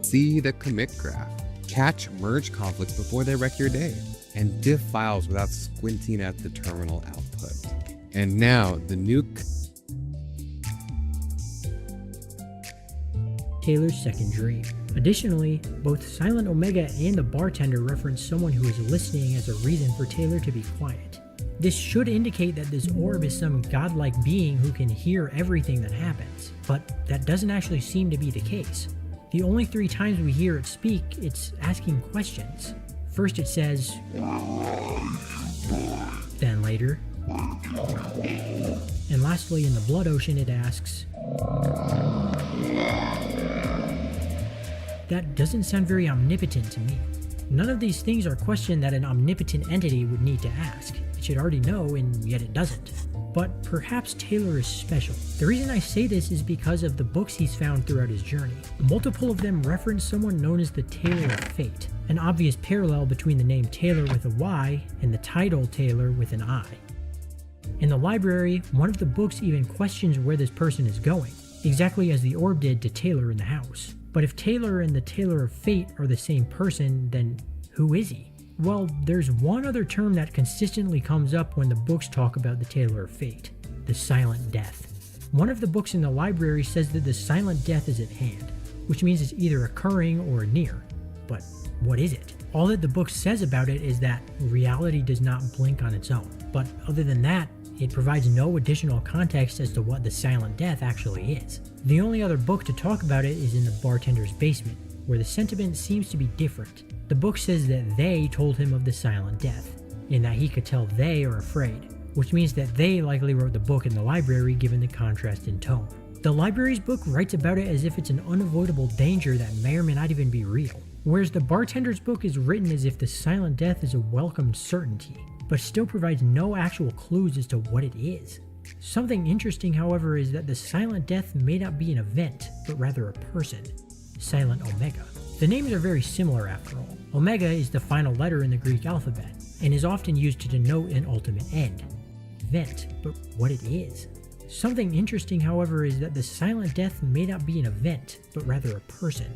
see the commit graph, catch merge conflicts before they wreck your day, and diff files without squinting at the terminal output. And now, the new Taylor's second dream. Additionally, both Silent Omega and the bartender reference someone who is listening as a reason for Taylor to be quiet. This should indicate that this orb is some godlike being who can hear everything that happens, but that doesn't actually seem to be the case. The only 3 times we hear it speak, it's asking questions. First it says, then later, and lastly in the Blood Ocean it asks. That doesn't sound very omnipotent to me. None of these things are questions that an omnipotent entity would need to ask. It should already know, and yet it doesn't. But perhaps Taylor is special. The reason I say this is because of the books he's found throughout his journey. Multiple of them reference someone known as the Taylor of Fate, an obvious parallel between the name Taylor with a Y and the title Taylor with an I. In the library, one of the books even questions where this person is going, exactly as the orb did to Taylor in the house. But if Taylor and the Taylor of Fate are the same person, then who is he? Well, there's one other term that consistently comes up when the books talk about the Taylor of Fate: the Silent Death. One of the books in the library says that the Silent Death is at hand, which means it's either occurring or near. But what is it? All that the book says about it is that reality does not blink on its own. But other than that, it provides no additional context as to what the Silent Death actually is. The only other book to talk about it is in the bartender's basement, where the sentiment seems to be different. The book says that they told him of the Silent Death, and that he could tell they are afraid, which means that they likely wrote the book in the library given the contrast in tone. The library's book writes about it as if it's an unavoidable danger that may or may not even be real, whereas the bartender's book is written as if the Silent Death is a welcomed certainty, but still provides no actual clues as to what it is. Something interesting, however, is that the Silent Death may not be an event, but rather a person, Silent Omega. The names are very similar after all. Omega is the final letter in the Greek alphabet, and is often used to denote an ultimate end. Event, but what it is. Something interesting, however, is that the Silent Death may not be an event, but rather a person,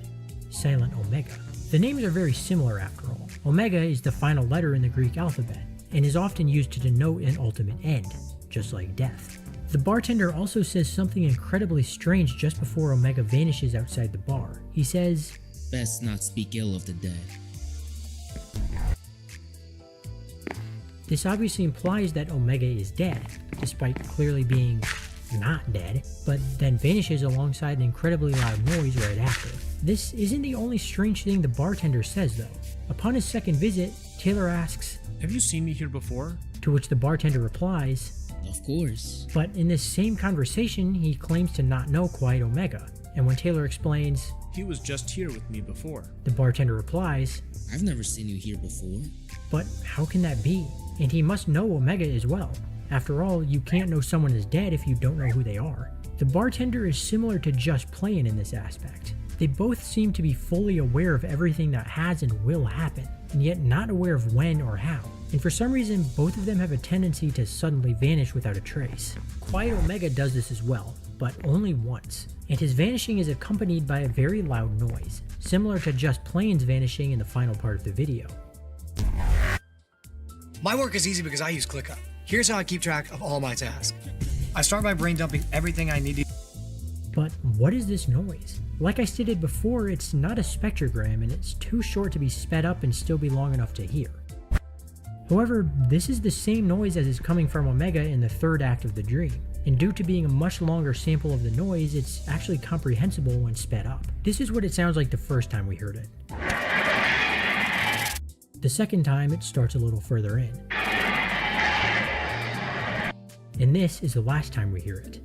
Silent Omega. The names are very similar after all. Omega is the final letter in the Greek alphabet, and is often used to denote an ultimate end, just like death. The bartender also says something incredibly strange just before Omega vanishes outside the bar. He says, "Best not speak ill of the dead." This obviously implies that Omega is dead, despite clearly being not dead, but then vanishes alongside an incredibly loud noise right after. This isn't the only strange thing the bartender says though. Upon his second visit, Taylor asks, "Have you seen me here before?" To which the bartender replies, "Of course." But in this same conversation, he claims to not know Quiet Omega, and when Taylor explains, "He was just here with me before." The bartender replies, "I've never seen you here before." But how can that be? And he must know Omega as well. After all, you can't know someone is dead if you don't know who they are. The bartender is similar to Just Playin in this aspect. They both seem to be fully aware of everything that has and will happen, and yet not aware of when or how. And for some reason, both of them have a tendency to suddenly vanish without a trace. Quiet Omega does this as well, but only once. And his vanishing is accompanied by a very loud noise, similar to Just Playin's vanishing in the final part of the video. My work is easy because I use ClickUp. Here's how I keep track of all my tasks. I start by brain dumping everything I need to. But what is this noise? Like I stated before, it's not a spectrogram and it's too short to be sped up and still be long enough to hear. However, this is the same noise as is coming from Omega in the third act of the dream, and due to being a much longer sample of the noise, it's actually comprehensible when sped up. This is what it sounds like the first time we heard it. The second time, it starts a little further in. And this is the last time we hear it.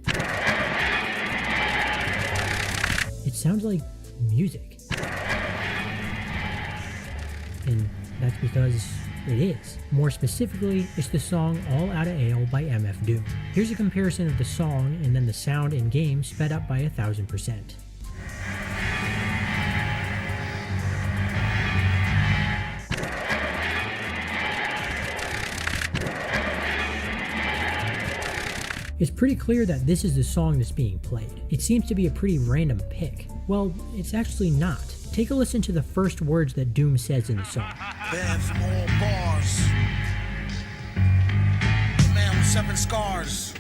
It sounds like music. And that's because it is. More specifically, it's the song All Outta Ale by MF Doom. Here's a comparison of the song and then the sound in game sped up by 1000%. It's pretty clear that this is the song that's being played. It seems to be a pretty random pick. Well, it's actually not. take a listen to the first words that Doom says in the song. Bev, more bars. The man with 7 scars.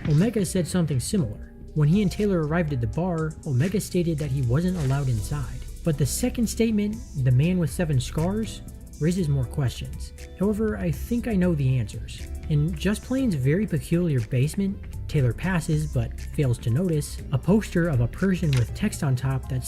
Omega said something similar. When he and Taylor arrived at the bar, Omega stated that he wasn't allowed inside. But the second statement, the man with 7 scars, raises more questions. However, I think I know the answers. In Just Plain's very peculiar basement, Taylor passes, but fails to notice, a poster of a person with text on top that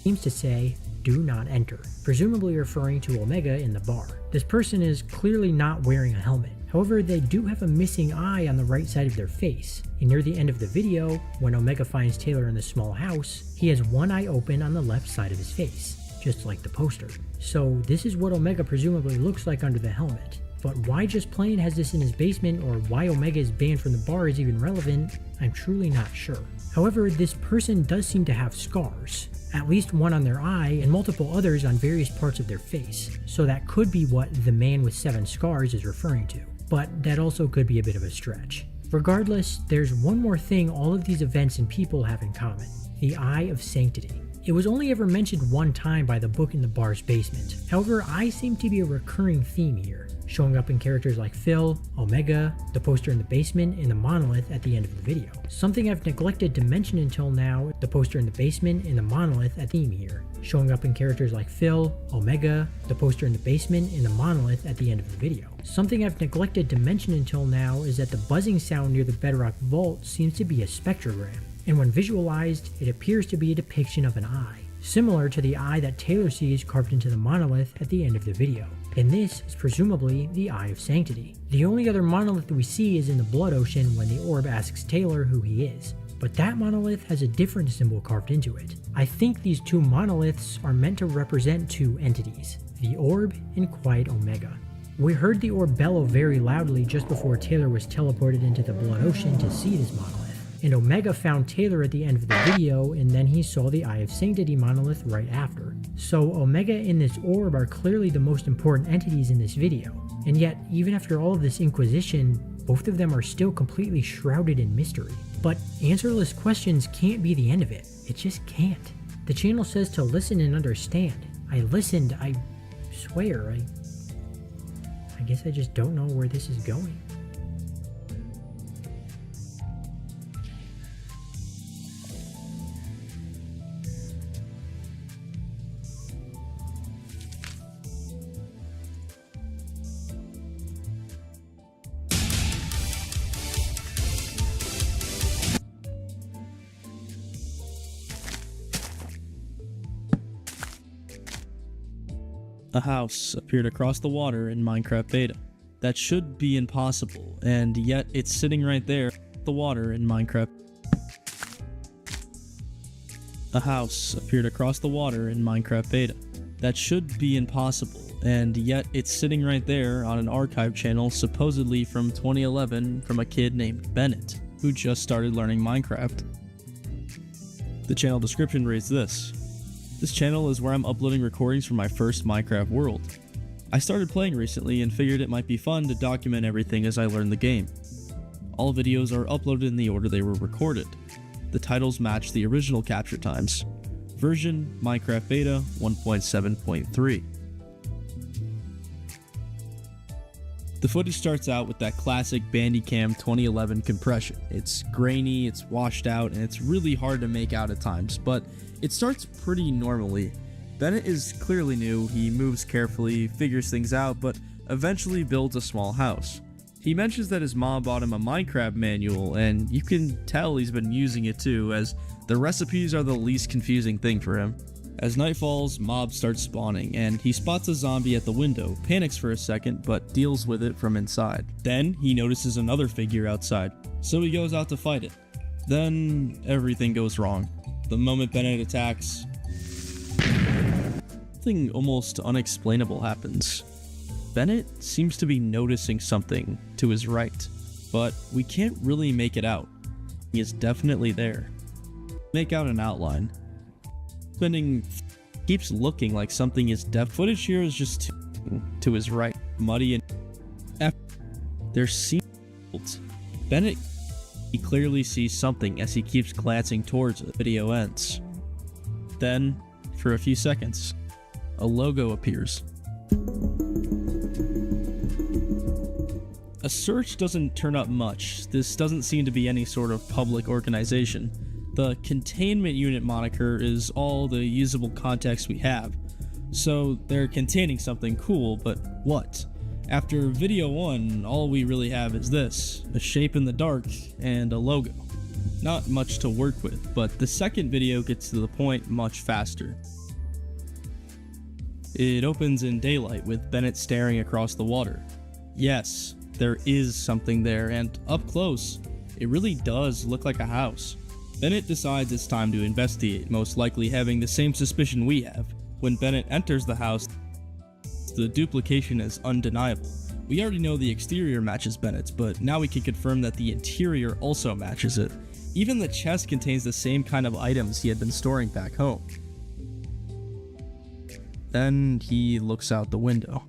seems to say, "Do not enter," presumably referring to Omega in the bar. This person is clearly not wearing a helmet. However, they do have a missing eye on the right side of their face, and near the end of the video, when Omega finds Taylor in the small house, he has one eye open on the left side of his face, just like the poster. So this is what Omega presumably looks like under the helmet. But why Just Plain has this in his basement, or why Omega is banned from the bar is even relevant, I'm truly not sure. However, this person does seem to have scars, at least one on their eye and multiple others on various parts of their face, so that could be what the man with 7 scars is referring to. But that also could be a bit of a stretch. Regardless, there's one more thing all of these events and people have in common: the Eye of Sanctity. It was only ever mentioned one time by the book in the bar's basement. However, eye seemed to be a recurring theme here, showing up in characters like Phil, Omega, the poster in the basement, and the monolith at the end of the video. Something I've neglected to mention until now, the poster in the basement and the monolith at theme here, showing up in characters like Phil, Omega, the poster in the basement, and the monolith at the end of the video. Something I've neglected to mention until now is that the buzzing sound near the Bedrock Vault seems to be a spectrogram, and when visualized, it appears to be a depiction of an eye, similar to the eye that Taylor sees carved into the monolith at the end of the video. And this is presumably the Eye of Sanctity. The only other monolith we see is in the Blood Ocean when the orb asks Taylor who he is, but that monolith has a different symbol carved into it. I think these two monoliths are meant to represent two entities, the orb and Quiet Omega. We heard the orb bellow very loudly just before Taylor was teleported into the Blood Ocean to see this monolith. And Omega found Taylor at the end of the video, and then he saw the Eye of Sanctity monolith right after. So Omega and this orb are clearly the most important entities in this video. And yet, even after all of this inquisition, both of them are still completely shrouded in mystery. But answerless questions can't be the end of it. It just can't. The channel says to listen and understand. I listened, I swear, I guess I just don't know where this is going. A house appeared across the water in Minecraft Beta. That should be impossible, and yet it's sitting right there, the water in Minecraft. A house appeared across the water in Minecraft Beta. That should be impossible, and yet it's sitting right there on an archive channel supposedly from 2011 from a kid named Bennett, who just started learning Minecraft. The channel description reads this. This channel is where I'm uploading recordings from my first Minecraft world. I started playing recently and figured it might be fun to document everything as I learn the game. All videos are uploaded in the order they were recorded. The titles match the original capture times. Version Minecraft Beta 1.7.3. The footage starts out with that classic Bandicam 2011 compression. It's grainy, it's washed out, and it's really hard to make out at times, but it starts pretty normally. Bennett is clearly new, he moves carefully, figures things out, but eventually builds a small house. He mentions that his mom bought him a Minecraft manual, and you can tell he's been using it too, as the recipes are the least confusing thing for him. As night falls, mobs start spawning, and he spots a zombie at the window, panics for a second, but deals with it from inside. Then, he notices another figure outside, so he goes out to fight it. Then, everything goes wrong. The moment Bennett attacks, something almost unexplainable happens. Bennett seems to be noticing something to his right, but we can't really make it out. He is definitely there. Make out an outline. Spending keeps looking like something is footage here is just to his right, muddy and there seems Bennett He clearly sees something as he keeps glancing towards it. The video ends. Then, for a few seconds, a logo appears. A search doesn't turn up much. This doesn't seem to be any sort of public organization. The containment unit moniker is all the usable context we have. So they're containing something cool, but what? After video 1, all we really have is this, a shape in the dark and a logo. Not much to work with, but the second video gets to the point much faster. It opens in daylight with Bennett staring across the water. Yes, there is something there, and up close, it really does look like a house. Bennett decides it's time to investigate, most likely having the same suspicion we have. When Bennett enters the house, the duplication is undeniable. We already know the exterior matches Bennett's, but now we can confirm that the interior also matches it. Even the chest contains the same kind of items he had been storing back home. Then he looks out the window.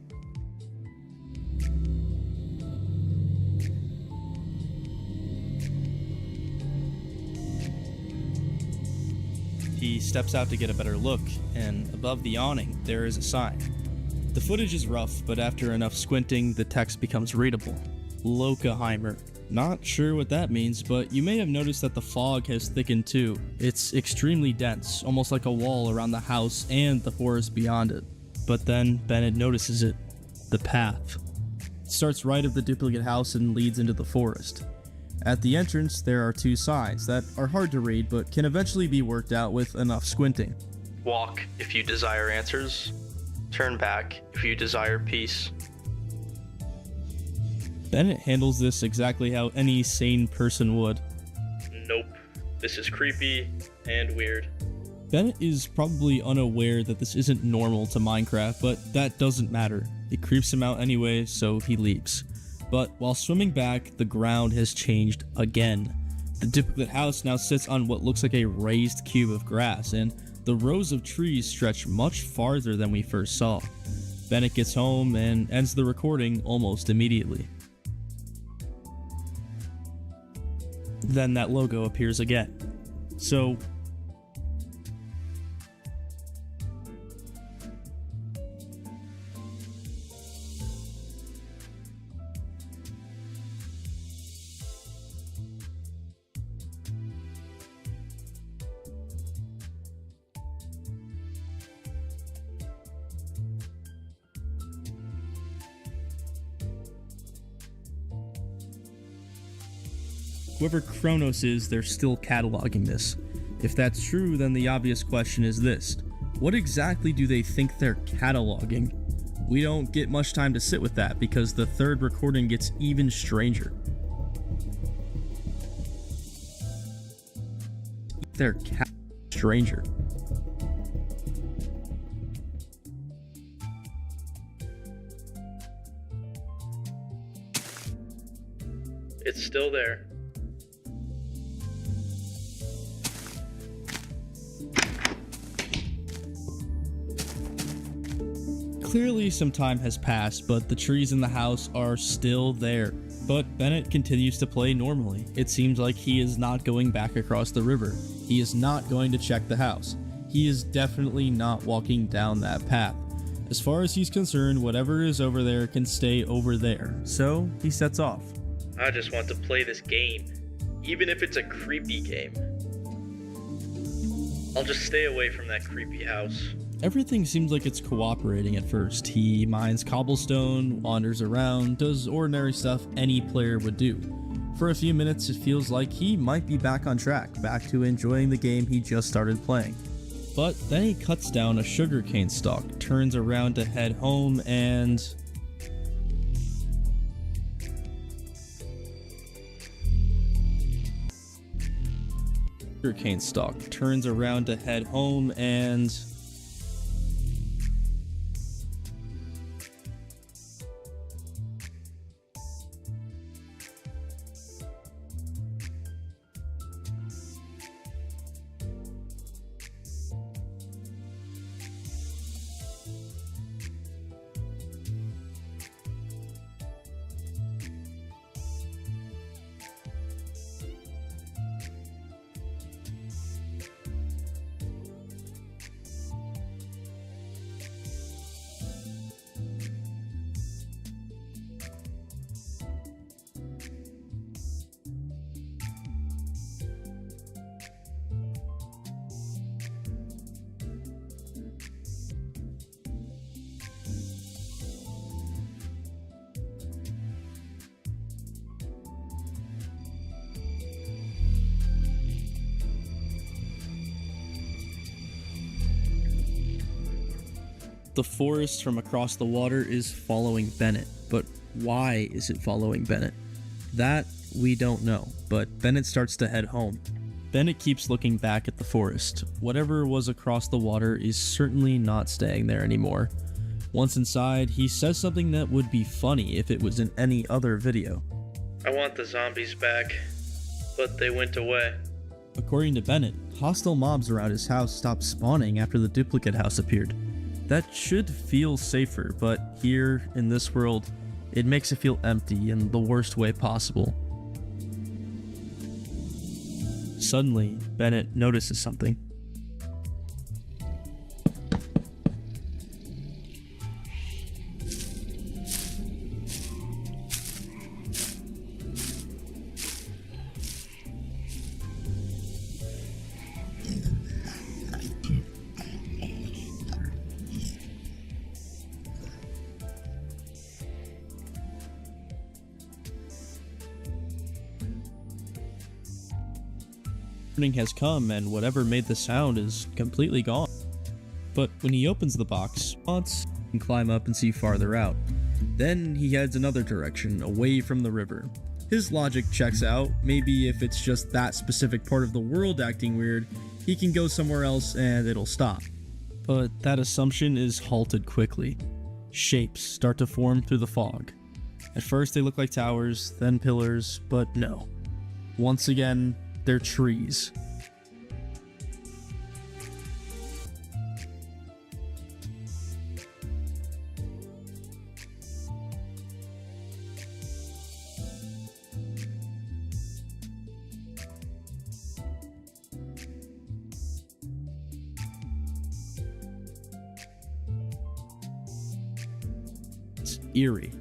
He steps out to get a better look, and above the awning, there is a sign. The footage is rough, but after enough squinting, the text becomes readable. Lokaheimer. Not sure what that means, but you may have noticed that the fog has thickened too. It's extremely dense, almost like a wall around the house and the forest beyond it. But then Bennett notices it. The path. It starts right of the duplicate house and leads into the forest. At the entrance, there are 2 signs that are hard to read but can eventually be worked out with enough squinting. Walk if you desire answers. Turn back if you desire peace. Bennett handles this exactly how any sane person would. Nope. This is creepy and weird. Bennett is probably unaware that this isn't normal to Minecraft, but that doesn't matter. It creeps him out anyway, so he leaves. But while swimming back, the ground has changed again. The duplicate house now sits on what looks like a raised cube of grass, and the rows of trees stretch much farther than we first saw. Bennett gets home and ends the recording almost immediately. Then that logo appears again. So, whoever Kronos is, they're still cataloging this. If that's true, then the obvious question is this: what exactly do they think they're cataloging? We don't get much time to sit with that because the third recording gets even stranger. They're stranger. It's still there. Clearly some time has passed, but the trees in the house are still there. But Bennett continues to play normally. It seems like he is not going back across the river. He is not going to check the house. He is definitely not walking down that path. As far as he's concerned, whatever is over there can stay over there. So he sets off. I just want to play this game, even if it's a creepy game. I'll just stay away from that creepy house. Everything seems like it's cooperating at first. He mines cobblestone, wanders around, does ordinary stuff any player would do. For a few minutes, it feels like he might be back on track, back to enjoying the game he just started playing. But then he cuts down a sugarcane stalk, turns around to head home, and sugarcane stalk, turns around to head home, and The forest from across the water is following Bennett, but why is it following Bennett? That we don't know, but Bennett starts to head home. Bennett keeps looking back at the forest. Whatever was across the water is certainly not staying there anymore. Once inside, he says something that would be funny if it was in any other video. I want the zombies back, but they went away. According to Bennett, hostile mobs around his house stopped spawning after the duplicate house appeared. That should feel safer, but here, in this world, it makes it feel empty in the worst way possible. Suddenly, Bennett notices something. Morning has come and whatever made the sound is completely gone. But when he opens the box, he can climb up and see farther out. Then he heads another direction, away from the river. His logic checks out. Maybe if it's just that specific part of the world acting weird, he can go somewhere else and it'll stop. But that assumption is halted quickly. Shapes start to form through the fog. At first they look like towers, then pillars, but no. Once again, they're trees. It's eerie.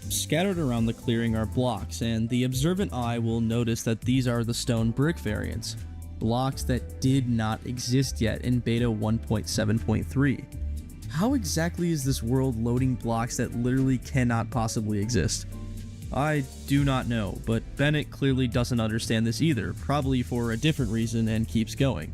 Scattered around the clearing are blocks, and the observant eye will notice that these are the stone brick variants, blocks that did not exist yet in beta 1.7.3. How exactly is this world loading blocks that literally cannot possibly exist? I do not know, but Bennett clearly doesn't understand this either, probably for a different reason, and keeps going.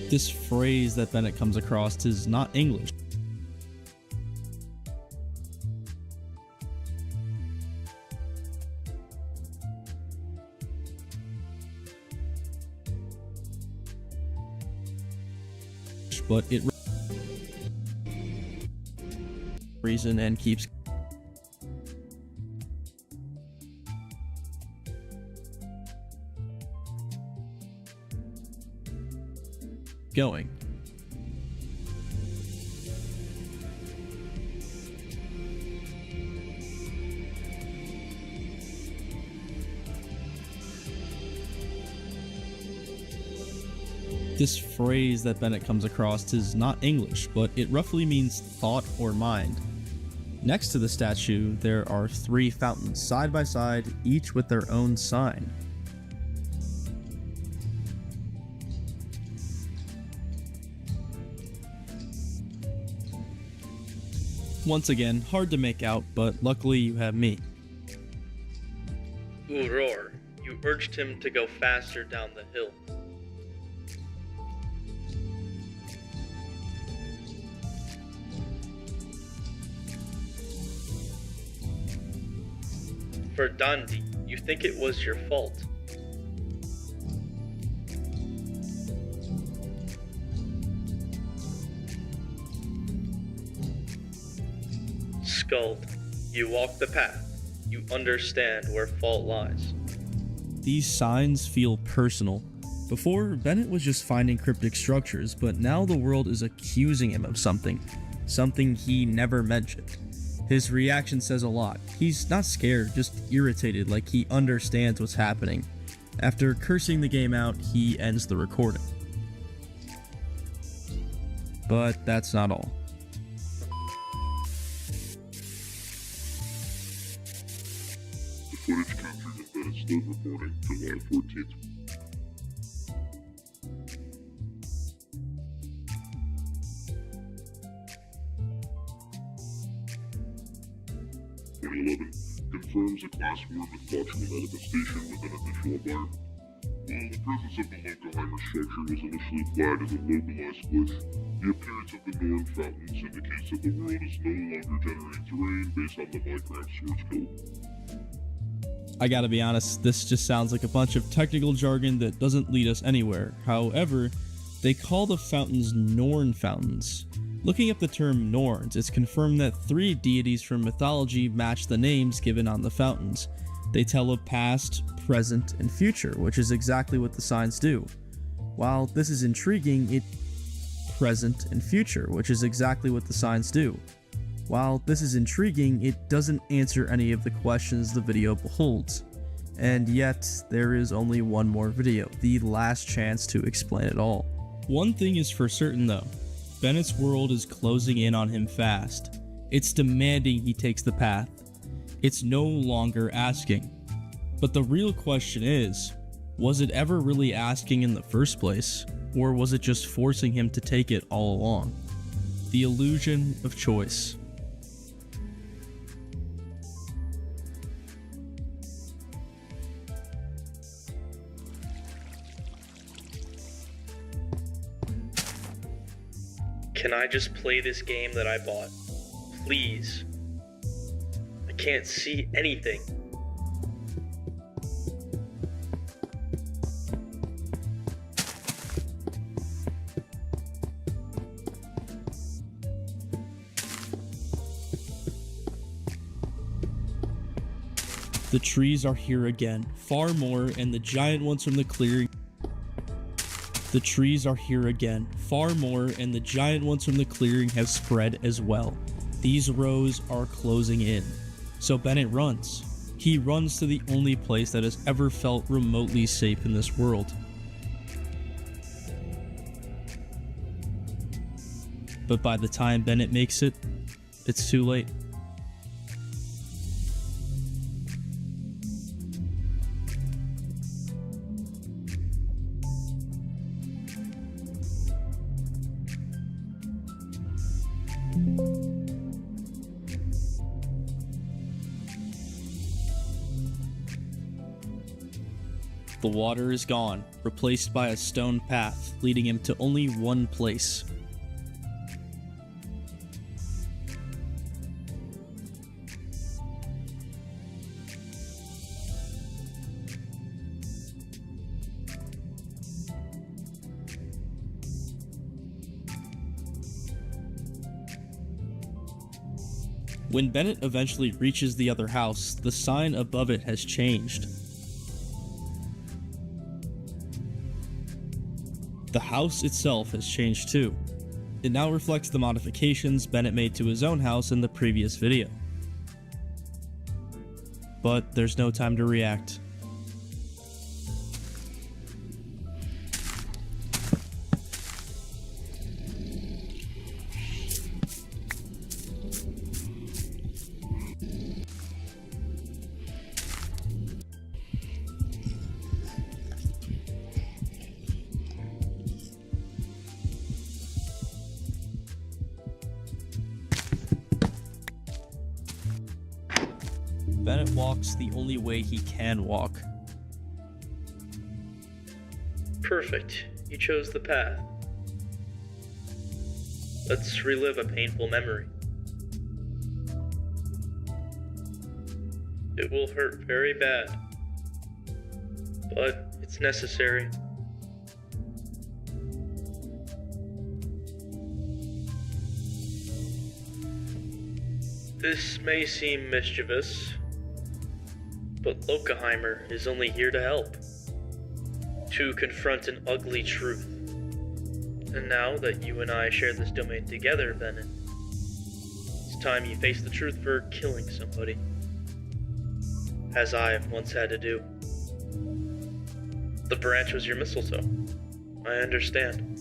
This phrase that Bennett comes across is not English. But it reason and keeps going. This phrase that Bennett comes across is not English, but it roughly means thought or mind. Next to the statue, there are 3 fountains side by side, each with their own sign. Once again, hard to make out, but luckily you have me. Roar, you urged him to go faster down the hill. Verdandi, you think it was your fault. Skuld, you walk the path. You understand where fault lies. These signs feel personal. Before, Bennett was just finding cryptic structures, but now the world is accusing him of something he never mentioned. His reaction says a lot. He's not scared, just irritated, like he understands what's happening. After cursing the game out, he ends the recording. But that's not all. The footage captured in Bennett's live recording July 14th. 2011 confirms a Class 4 mythological manifestation within a visual environment. While the presence of the Lockheimer structure was initially flagged as a localized glitch, the appearance of the Norn fountains indicates that the world is no longer generating terrain based on the Minecraft source code. I gotta be honest, this just sounds like a bunch of technical jargon that doesn't lead us anywhere. However, they call the fountains Norn fountains. Looking up the term Norns, it's confirmed that 3 deities from mythology match the names given on the fountains. They tell of past, present, and future, which is exactly what the signs do. While this is intriguing, present and future, which is exactly what the signs do. While this is intriguing, it doesn't answer any of the questions the video beholds. And yet, there is only one more video, the last chance to explain it all. One thing is for certain though, Bennett's world is closing in on him fast. It's demanding he takes the path. It's no longer asking. But the real question is, was it ever really asking in the first place? Or was it just forcing him to take it all along? The illusion of choice. Can I just play this game that I bought? Please. I can't see anything. The trees are here again, far more, and the giant ones from the clearing. The trees are here again, far more, and the giant ones from the clearing have spread as well. These rows are closing in. So Bennett runs. He runs to the only place that has ever felt remotely safe in this world. But by the time Bennett makes it, it's too late. The water is gone, replaced by a stone path, leading him to only one place. When Bennett eventually reaches the other house, the sign above it has changed. The house itself has changed too. It now reflects the modifications Bennett made to his own house in the previous video. But there's no time to react. Bennett walks the only way he can walk. Perfect. You chose the path. Let's relive a painful memory. It will hurt very bad, but it's necessary. This may seem mischievous, but Lockheimer is only here to help, to confront an ugly truth. And now that you and I share this domain together, Bennett, it's time you face the truth for killing somebody, as I once had to do. The branch was your mistletoe. I understand.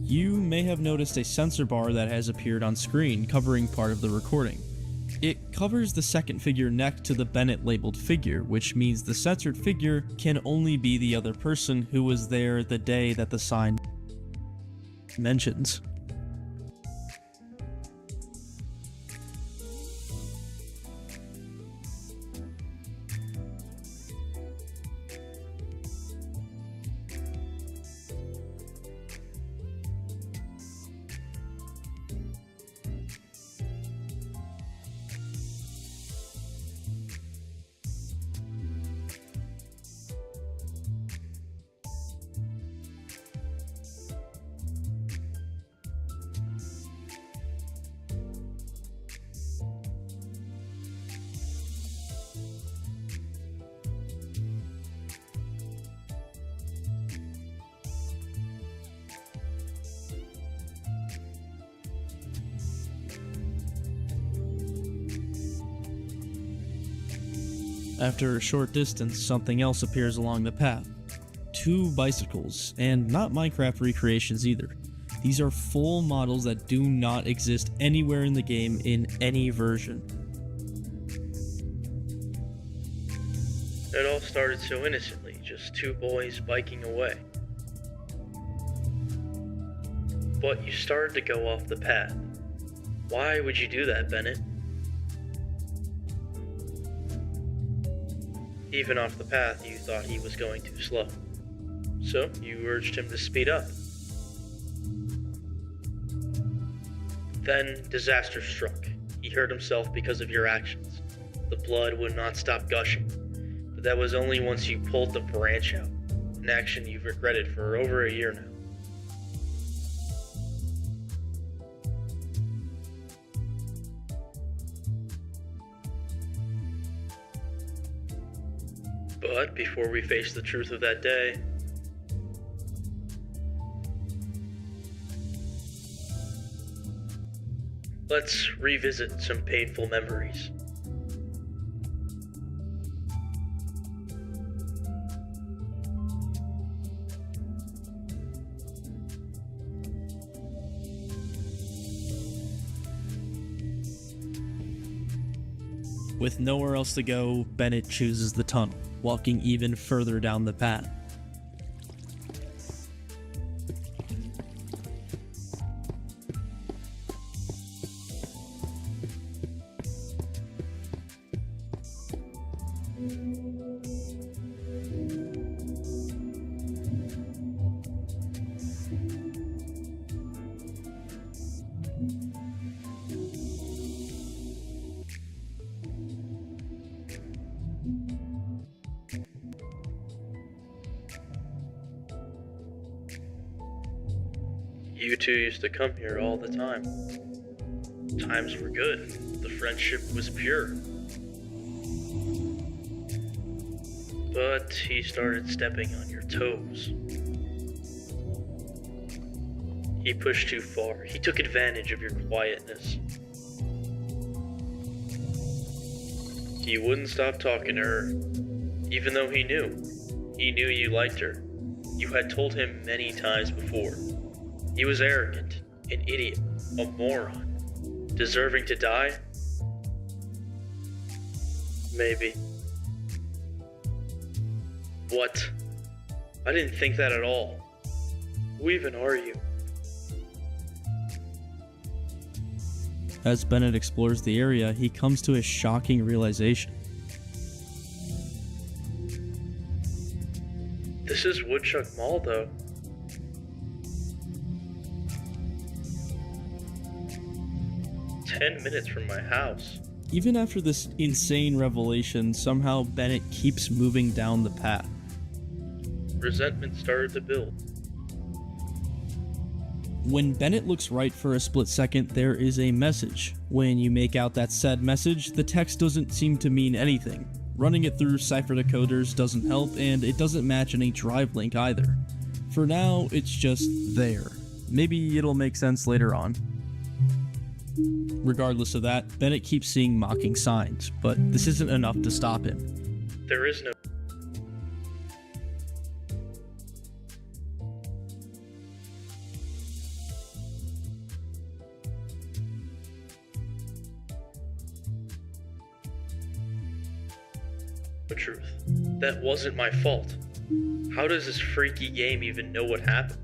You may have noticed a censor bar that has appeared on screen covering part of the recording. It covers the second figure next to the Bennett labeled figure, which means the censored figure can only be the other person who was there the day that the sign mentions. After a short distance, something else appears along the path. 2 bicycles, and not Minecraft recreations either. These are full models that do not exist anywhere in the game in any version. It all started so innocently, just 2 boys biking away. But you started to go off the path. Why would you do that, Bennett? Even off the path, you thought he was going too slow. So, you urged him to speed up. Then, disaster struck. He hurt himself because of your actions. The blood would not stop gushing. But that was only once you pulled the branch out, an action you've regretted for over a year now. But before we face the truth of that day, let's revisit some painful memories. With nowhere else to go, Bennett chooses the tunnel, walking even further down the path. You two used to come here all the time. Times were good. The friendship was pure. But he started stepping on your toes. He pushed too far. He took advantage of your quietness. He wouldn't stop talking to her, even though he knew. He knew you liked her. You had told him many times before. He was arrogant, an idiot, a moron, deserving to die? Maybe. What? I didn't think that at all. Who even are you? As Bennett explores the area, he comes to a shocking realization. This is Woodchuck Mall, though. "10 minutes from my house." Even after this insane revelation, somehow Bennett keeps moving down the path. Resentment started to build. When Bennett looks right for a split second, there is a message. When you make out that said message, the text doesn't seem to mean anything. Running it through cipher decoders doesn't help, and it doesn't match any drive link either. For now, it's just there. Maybe it'll make sense later on. Regardless of that, Bennett keeps seeing mocking signs, but this isn't enough to stop him. There is no... truth. That wasn't my fault. How does this freaky game even know what happened?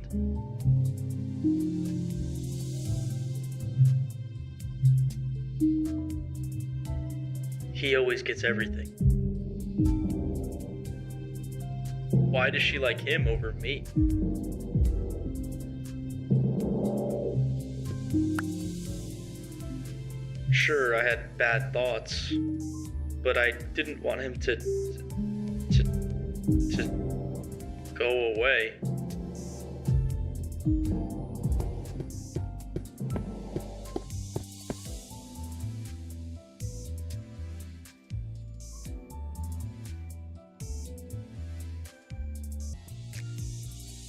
He always gets everything. Why does she like him over me? Sure, I had bad thoughts, but I didn't want him to go away.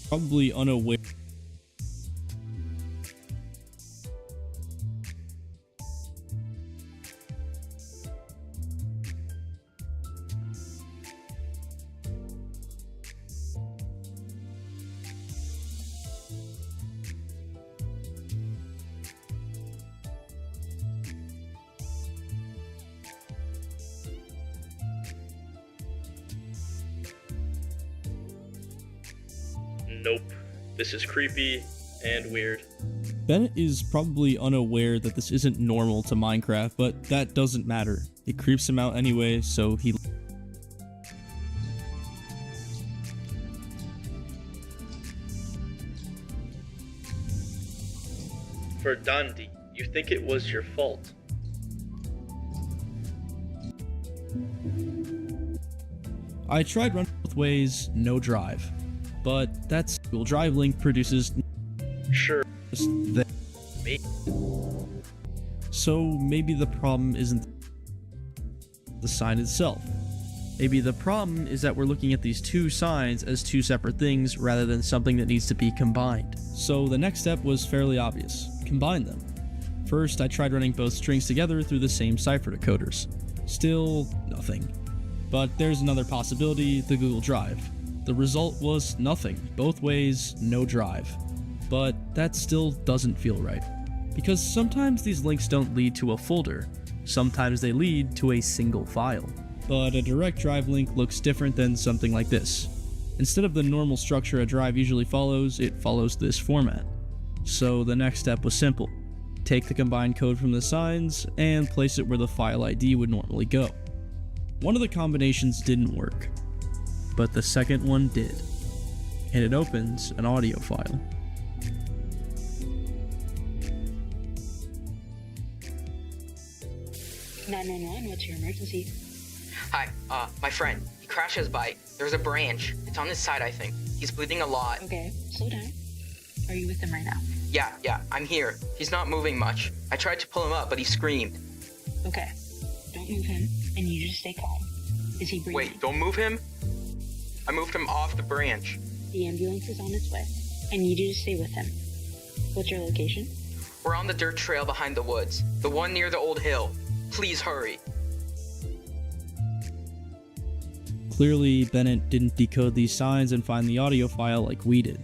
Probably unaware. And nope, this is creepy and weird. Bennett is probably unaware that this isn't normal to Minecraft, but that doesn't matter. It creeps him out anyway, so he... For Dundee, you think it was your fault. I tried running both ways, no drive. But that's Google Drive link produces Sure, the... So maybe the problem isn't the sign itself. Maybe the problem is that we're looking at these two signs as two separate things rather than something that needs to be combined. So the next step was fairly obvious. Combine them. First, I tried running both strings together through the same cipher decoders. Still nothing. But there's another possibility, the Google Drive. The result was nothing. Both ways, no drive. But that still doesn't feel right. Because sometimes these links don't lead to a folder. Sometimes they lead to a single file. But a direct drive link looks different than something like this. Instead of the normal structure a drive usually follows, it follows this format. So the next step was simple. Take the combined code from the signs and place it where the file ID would normally go. One of the combinations didn't work, but the second one did, and it opens an audio file. What's your emergency? Hi, my friend. He crashed his bike. There's a branch. It's on his side, I think. He's bleeding a lot. Okay, slow down. Are you with him right now? Yeah, I'm here. He's not moving much. I tried to pull him up, but he screamed. Okay, don't move him. I need you to stay calm. Is he breathing? Wait, don't move him? I moved him off the branch. The ambulance is on its way. I need you to stay with him. What's your location? We're on the dirt trail behind the woods. The one near the old hill. Please hurry. Clearly, Bennett didn't decode these signs and find the audio file like we did.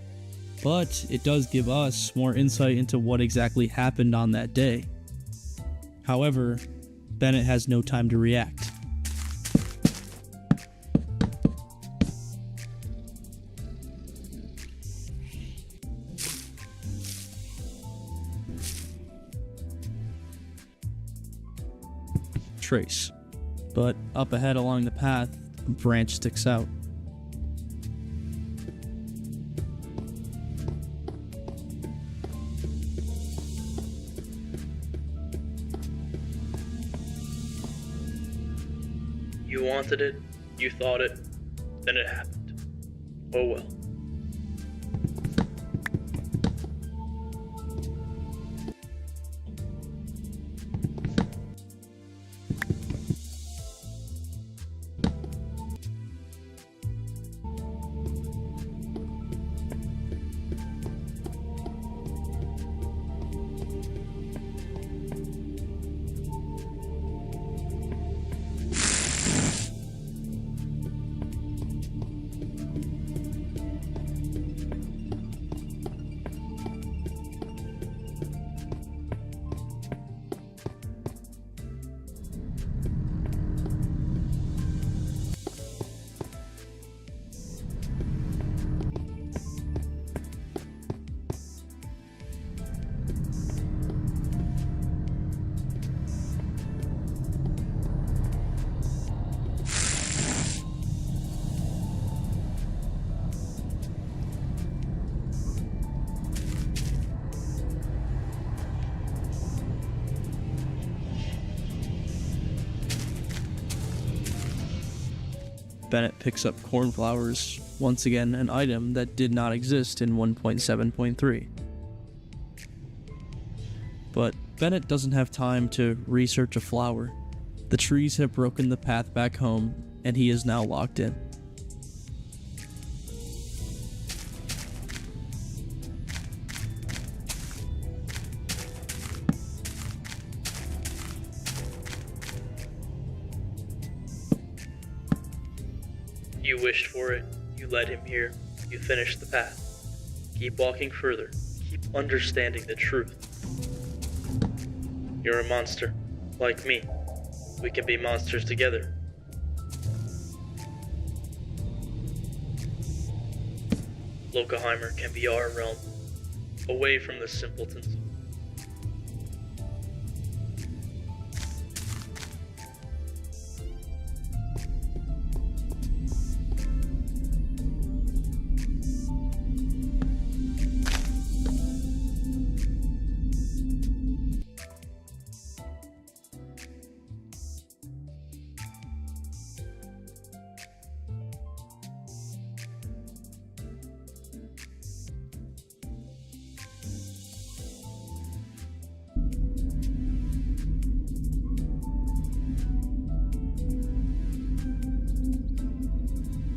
But it does give us more insight into what exactly happened on that day. However, Bennett has no time to react. Trace. But up ahead along the path, a branch sticks out. You wanted it, you thought it, then it happened. Oh well. Bennett picks up cornflowers, once again an item that did not exist in 1.7.3. But Bennett doesn't have time to research a flower. The trees have broken the path back home, and he is now locked in. You wished for it, you led him here, you finished the path. Keep walking further, keep understanding the truth. You're a monster, like me. We can be monsters together. Lokaheimer can be our realm, away from the simpletons.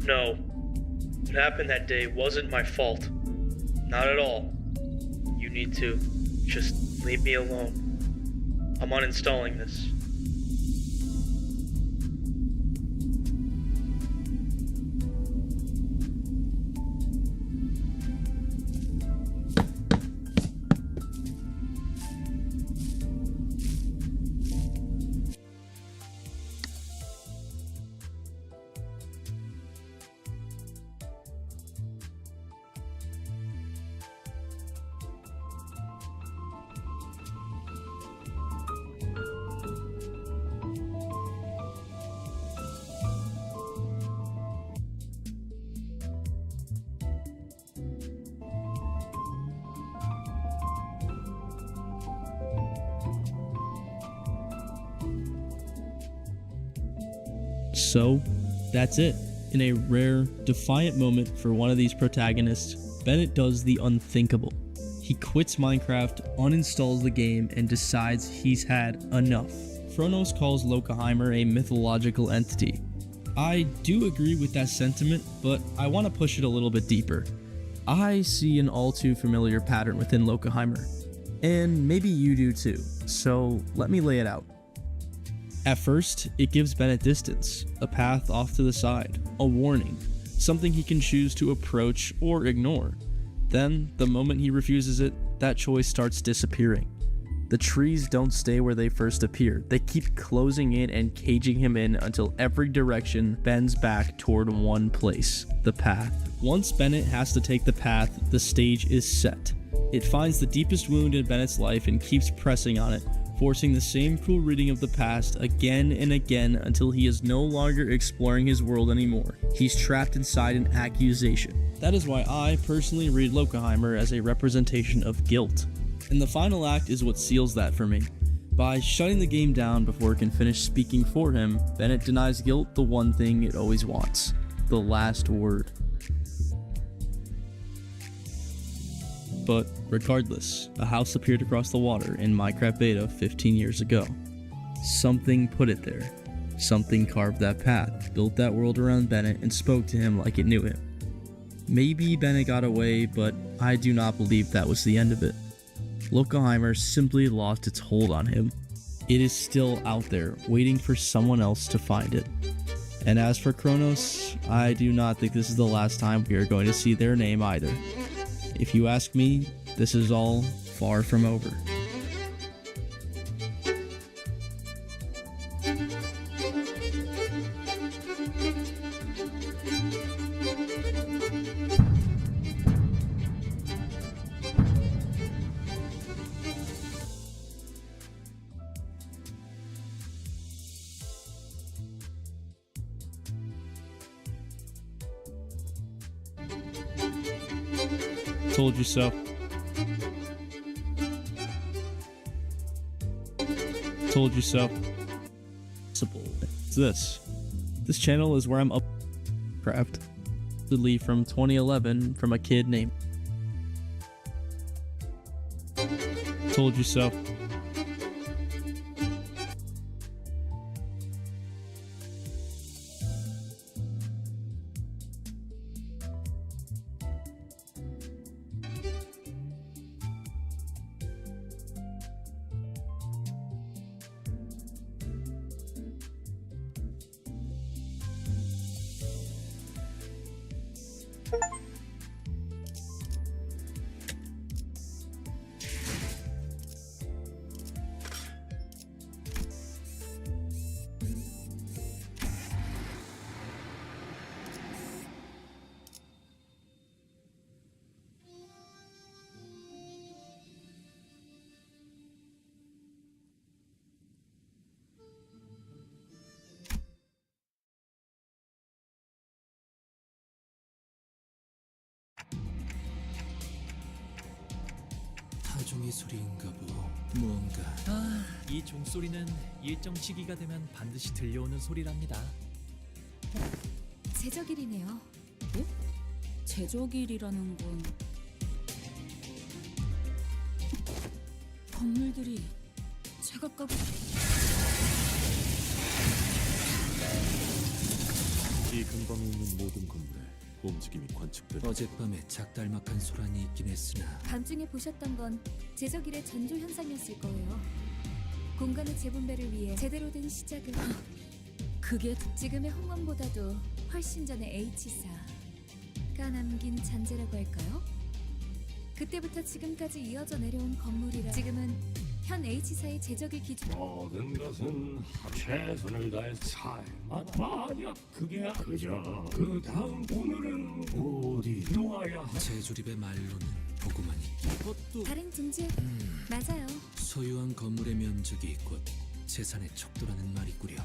No, what happened that day wasn't my fault. Not at all. You need to just leave me alone. I'm uninstalling this. So, that's it. In a rare, defiant moment for one of these protagonists, Bennett does the unthinkable. He quits Minecraft, uninstalls the game, and decides he's had enough. Chronos calls Lokaheimer a mythological entity. I do agree with that sentiment, but I want to push it a little bit deeper. I see an all too familiar pattern within Lokaheimer, and maybe you do too, so let me lay it out. At first, it gives Bennett distance, a path off to the side, a warning, something he can choose to approach or ignore. Then, the moment he refuses it, that choice starts disappearing. The trees don't stay where they first appeared, they keep closing in and caging him in until every direction bends back toward one place, the path. Once Bennett has to take the path, the stage is set. It finds the deepest wound in Bennett's life and keeps pressing on it, forcing the same cruel reading of the past again and again until he is no longer exploring his world anymore. He's trapped inside an accusation. That is why I personally read Lokaheimer as a representation of guilt. And the final act is what seals that for me. By shutting the game down before it can finish speaking for him, Bennett denies guilt the one thing it always wants: the last word. But regardless, a house appeared across the water in Minecraft Beta 15 years ago. Something put it there. Something carved that path, built that world around Bennett, and spoke to him like it knew him. Maybe Bennett got away, but I do not believe that was the end of it. Lokaheimer simply lost its hold on him. It is still out there, waiting for someone else to find it. And as for Chronos, I do not think this is the last time we are going to see their name either. If you ask me, this is all far from over. Told you so. Told you so. It's this. This channel is where I'm up craft. From 2011 from a kid named Told you so. 파종의 소리인가 보. 뭔가. 이 종소리는 일정 시기가 되면 반드시 들려오는 소리랍니다. 제적일이네요. 네? 제적일이라는 건 건물들이 제각각 이 근방에 있는 모든 건물에 움직임이 관측돼. 어젯밤에 작달막한 소란이 있긴 했으나 밤중에 보셨던 건 제적일의 전조 현상이었을 거예요. 공간의 재분배를 위해 제대로 된 시작을. 그게 지금의 홍원보다도 훨씬 전에 H사가 남긴 잔재라고 할까요? 그때부터 지금까지 이어져 내려온 건물이라 지금은 현 H사의 제적일 기준. 모든 것은 최선을 다해 살만. 만약 그게 그저 그 다음 오늘은 어디 놓아야 하. 제조립의 말로는 보고만 있기. 다른 둥지 맞아요. 소유한 건물의 면적이 곧 재산의 척도라는 말이구려.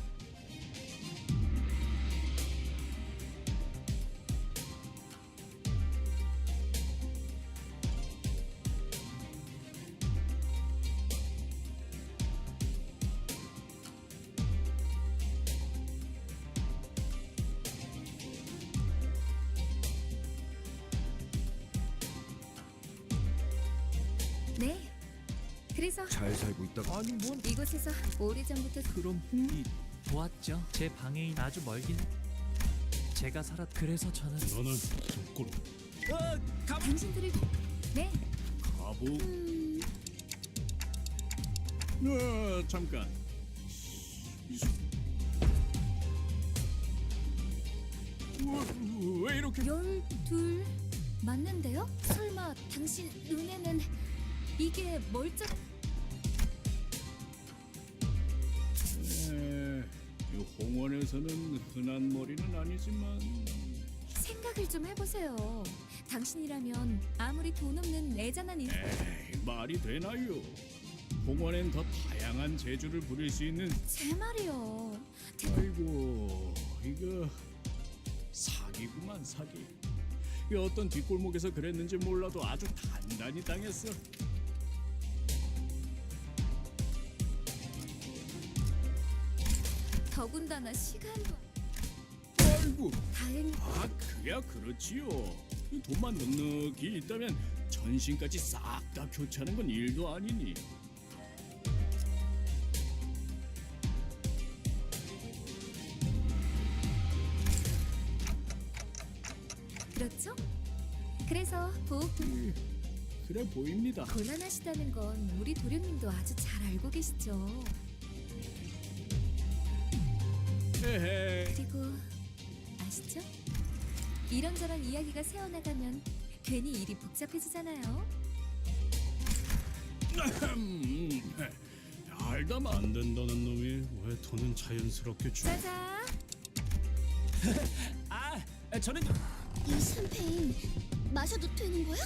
네. 그래서 잘 살고 있다가 아니 뭔 이곳에서 오래전부터 그럼 보았죠. 제 방에 아주 멀긴. 제가 살았. 그래서 저는 너는 속고로 당신들을 네. 가보. 잠깐. 왜 이렇게 12 맞는데요? 설마 당신 눈에는 이게 멀쩡... 이 홍원에서는 흔한 머리는 아니지만 생각을 좀 해보세요. 당신이라면 아무리 돈 없는 애잔한 인... 말이 되나요? 홍원엔 더 다양한 재주를 부릴 수 있는. 제 말이요. 아이고 이거 사기구만 사기. 이 어떤 뒷골목에서 그랬는지 몰라도 아주 단단히 당했어. 더군다나 시간도... 아이고. 다행... 그야 그렇지요. 이 돈만 넉넉히 있다면 전신까지 싹 다 교체하는 건 일도 아니니. 그렇죠? 그래서 보호도... 그래 보입니다. 곤란하시다는 건 우리 도련님도 아주 잘 알고 계시죠. 그리고 아시죠? 이런저런 이야기가 새어나가면 괜히 일이 복잡해지잖아요. 알다만 안 된다는 놈이 왜 돈은 자연스럽게 주... 짜자. 저는 이 샴페인 마셔도 되는 거야?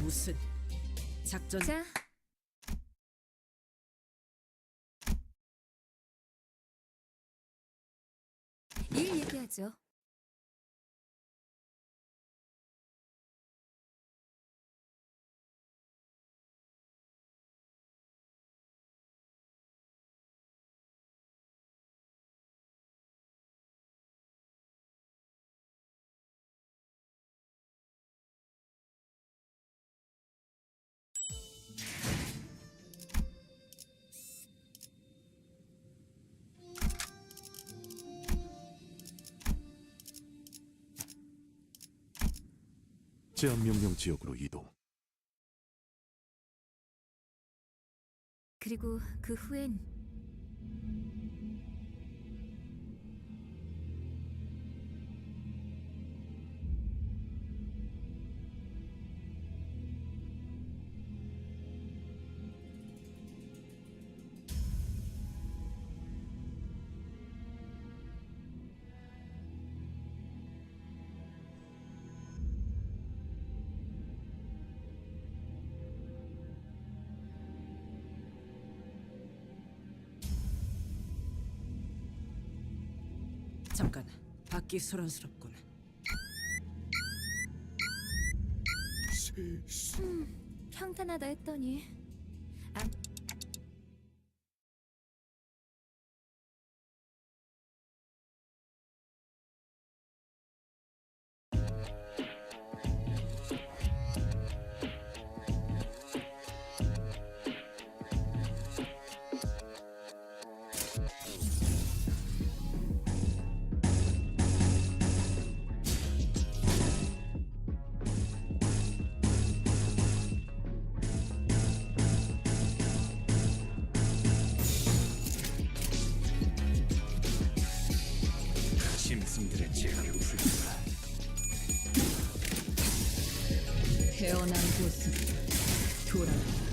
무슨 작전? 자. 일 얘기하죠. 제한 명령 지역으로 이동. 그리고 그 후엔 잠깐, 받기 소란스럽군. 평탄하다 했더니 짐승들의 재앙을 풀리라. 태어난 곳은 돌아간다.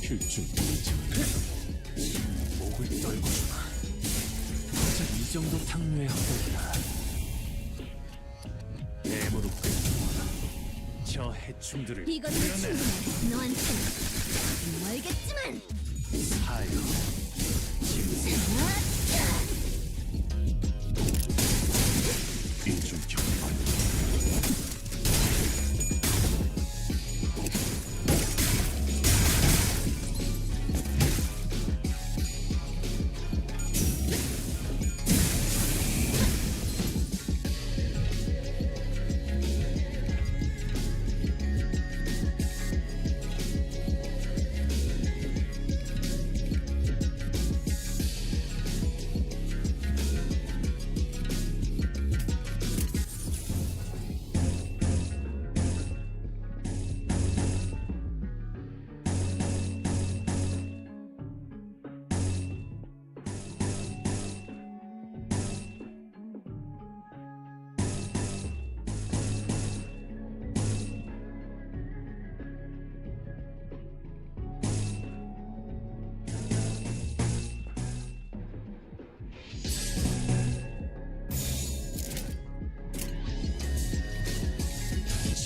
필중이지만 목을 떨구주마. 고작 이 정도 탕류의 허덕이라. 애무로 끊고 저 해충들을 이것도 충분해. 너한텐 멀겠지만. 사요. 짐승. 이중 경관.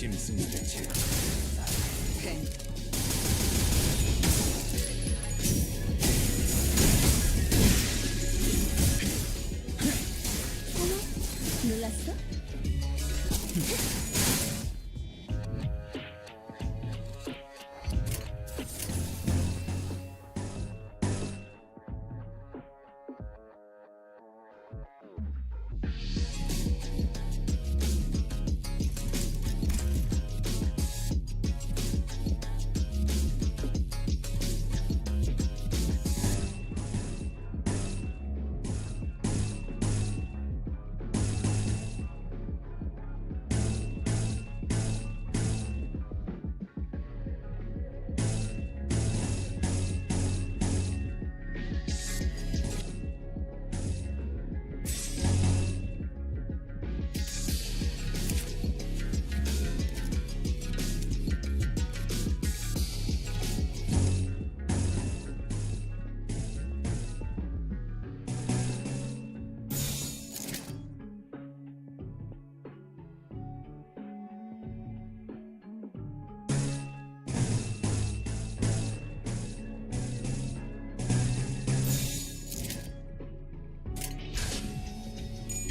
짐승들의 재앙. 놀랐어?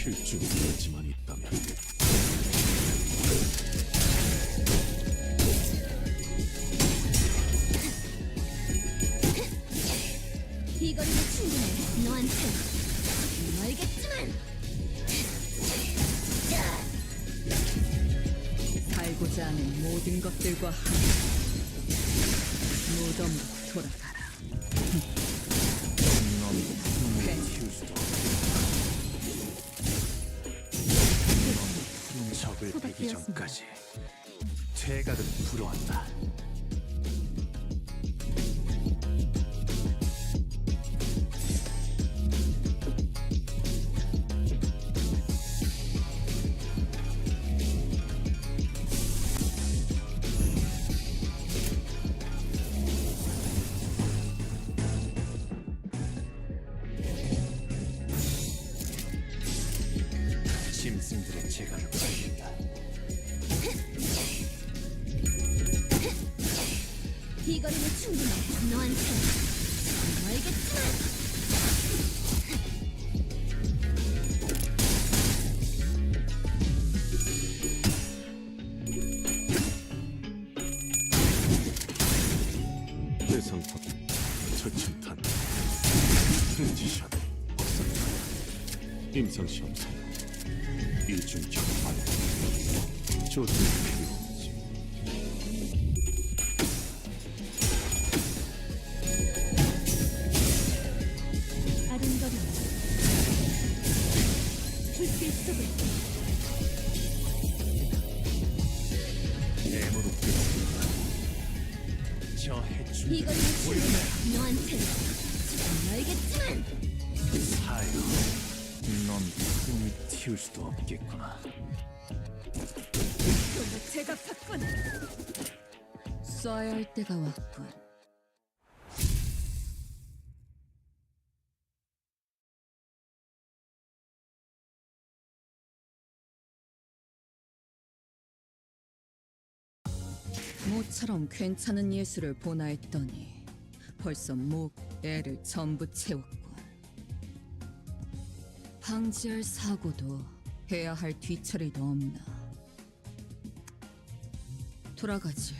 필중이지만 있다면 이거리면 충분해. 너한텐 멀겠지만. 살고자 하는 모든 것들과 함께 무덤으로 돌아가라. 적을 베기 전까지 퇴각은 불어한다. 짐승들의 재갈을 밝힌다. 이 거리는 충분해. 너한테 알겠지만. 대상탑 저침탄 승지샷 확산 임상시험사 이중 격발 조준 필요 없지. 아른거리는 불빛 속을 내모로 뜨겁다. 저 해충 이 거리는 충분해. 너한테 알겠지만. 사요. 넌 흥이 튀울 수도 없겠구나. 또 제가 탔군. 쏴야 할 때가 왔군. 모처럼 괜찮은 예술을 보나 했더니 벌써 목, 애를 전부 채웠군. 방지할 사고도 해야 할 뒤처리도 없나. 돌아가지.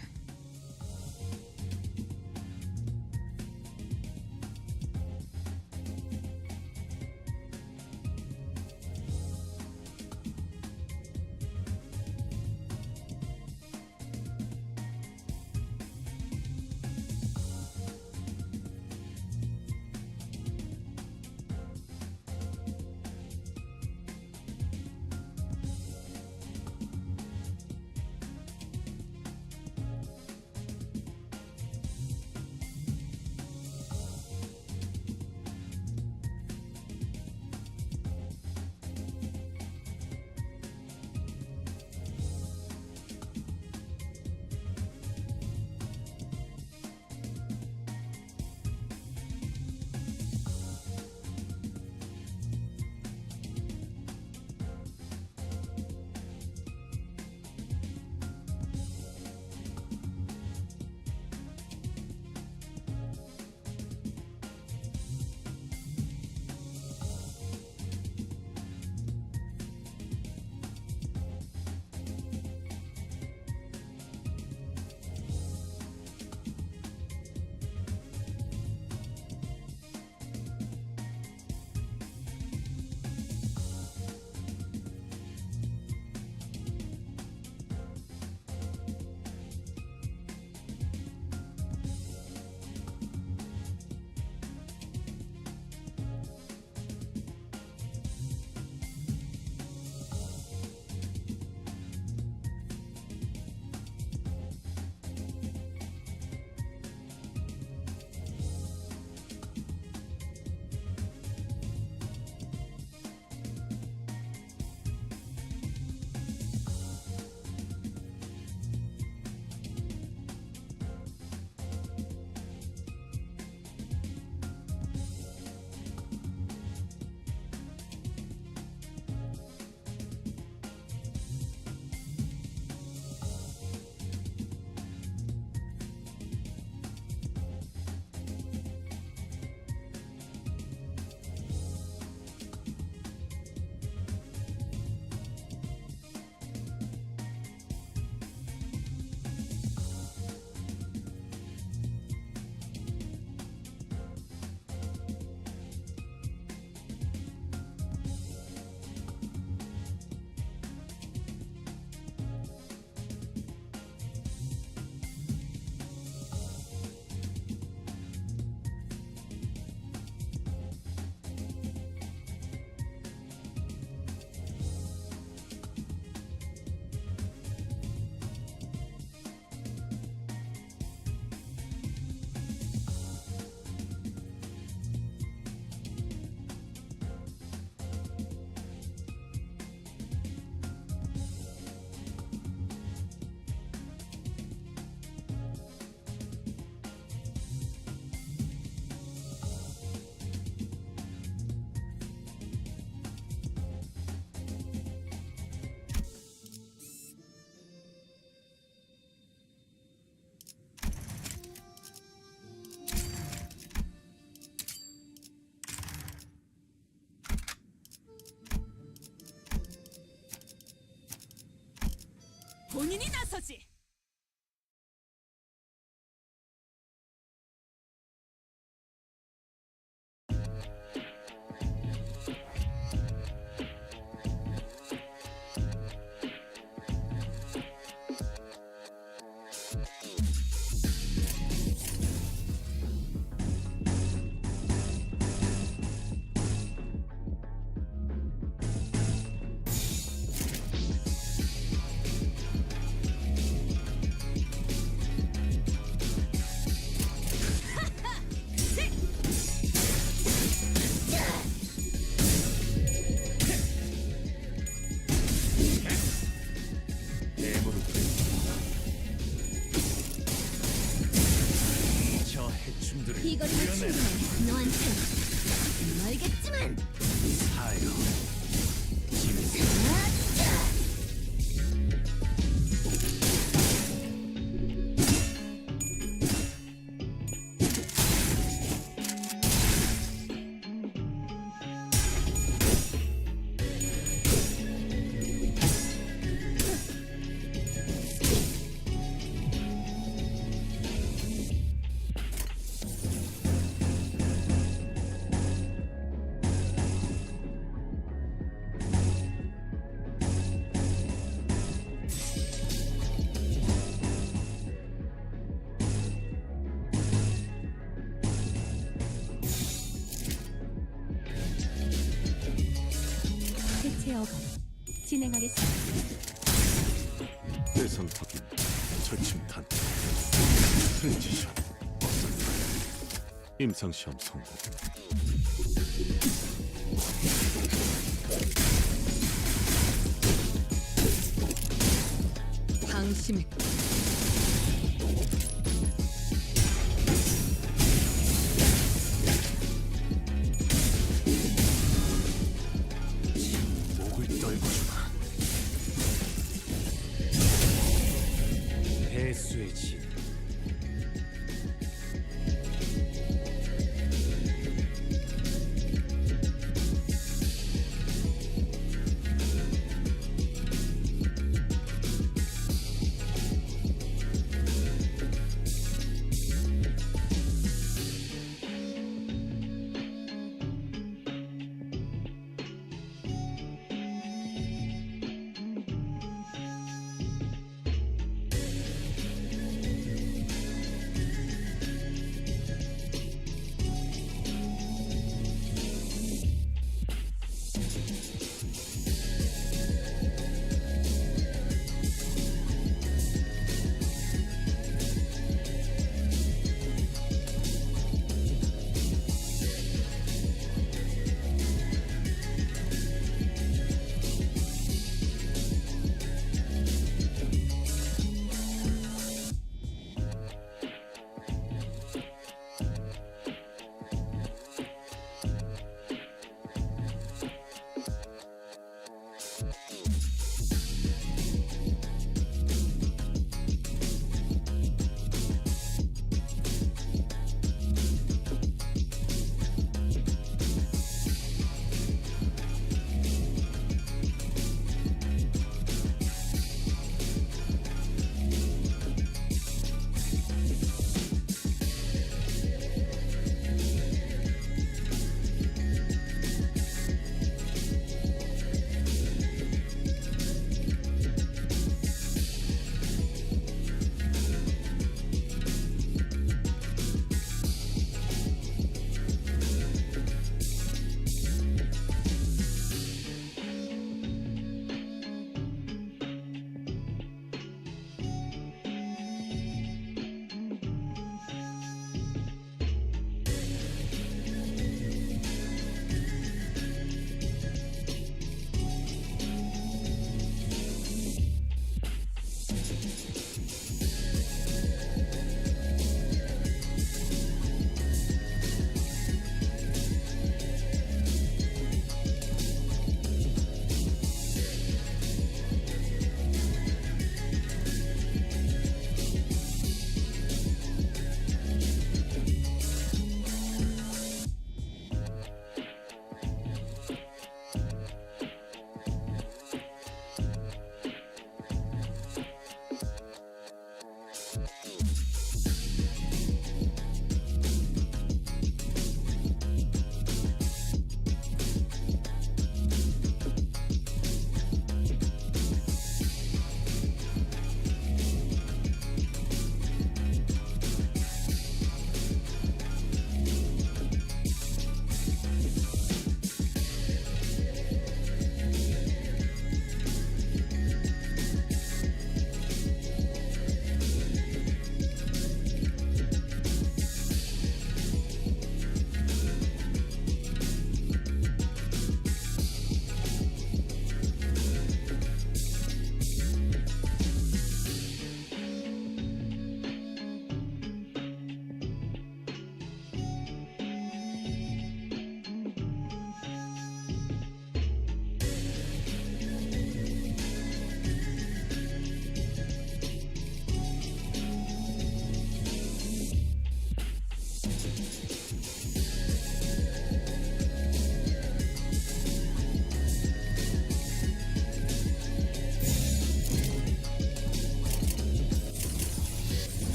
본인이 나서지. 저 해충들을 이거는 충분해. 너한텐 말겠지만. 사요. 해체어 가동. 진행하겠습니다. 대상 확인. 절침 탄. 트랜지션. 임상 시험 성공. 방심해. 목을 떨궈주마. 배수의 진.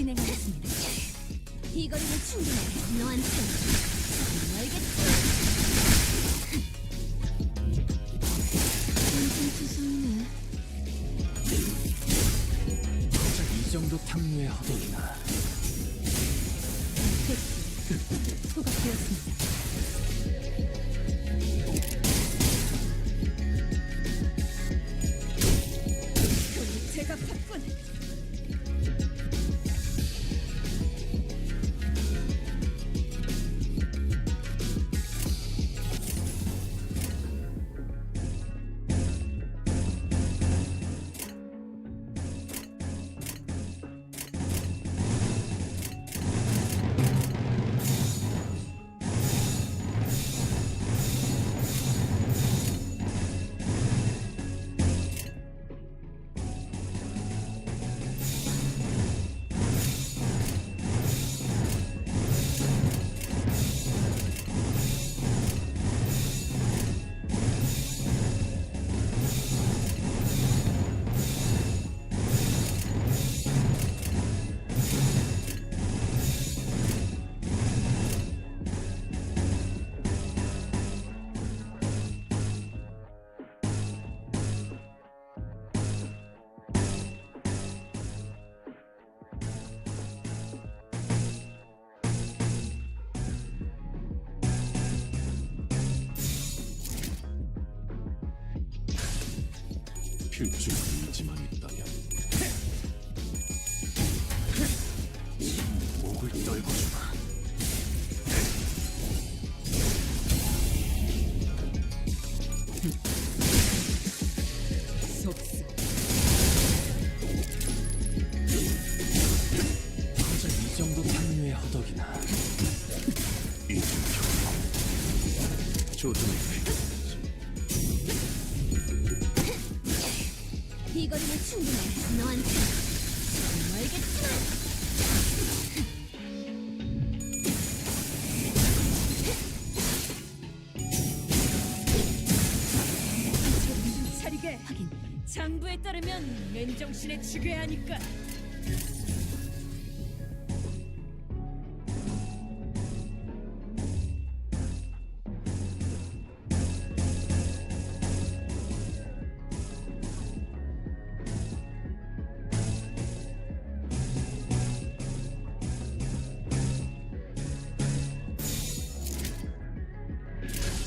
진행하겠습니다. 이 거리는 충분해. 너한테 알겠지? 인생투성이네. 이 정도 탕류의 허덕이나. 소각되었습니다. 제가 탔군. 필중 의지만 있다면 목을 떨궈주마. 속스. 고작 이 정도 탕류의 허덕이나. 이중 경험 조준을 폐기했지. 이 거리는 충분해. 너한테 알겠지만. 정신 차리게. 하긴 장부에 따르면 맨정신에 죽여야 하니까.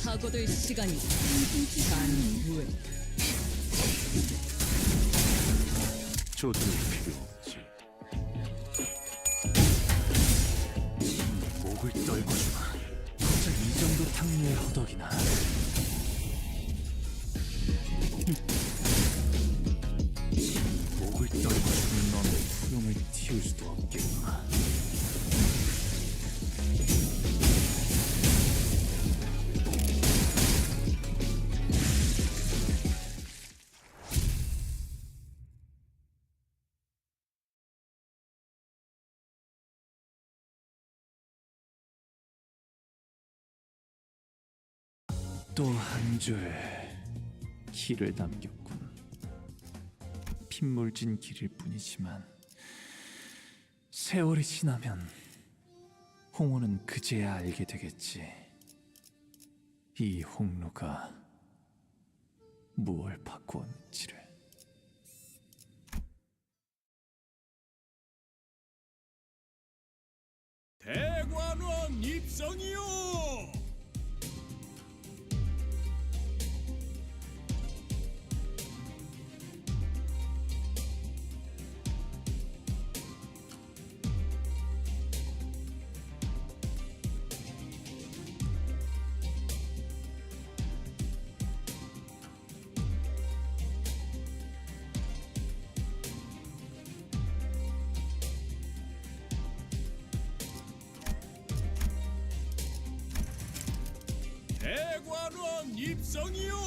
사고될 시간이 단 후에 조준이 필요 없지. 목을 떨궈주마. 고작 이 정도 탕류의 허덕이나. 목을 떨궈주는 넌 푸념을 틔울 수도 없겠구나. 또 한 줄 길을 남겼군. 핏물진 길일 뿐이지만 세월이 지나면 홍호는 그제야 알게 되겠지. 이 홍루가 무엇을 바꾸었는지를. 대관원 입성이요. 대관원 입성이요.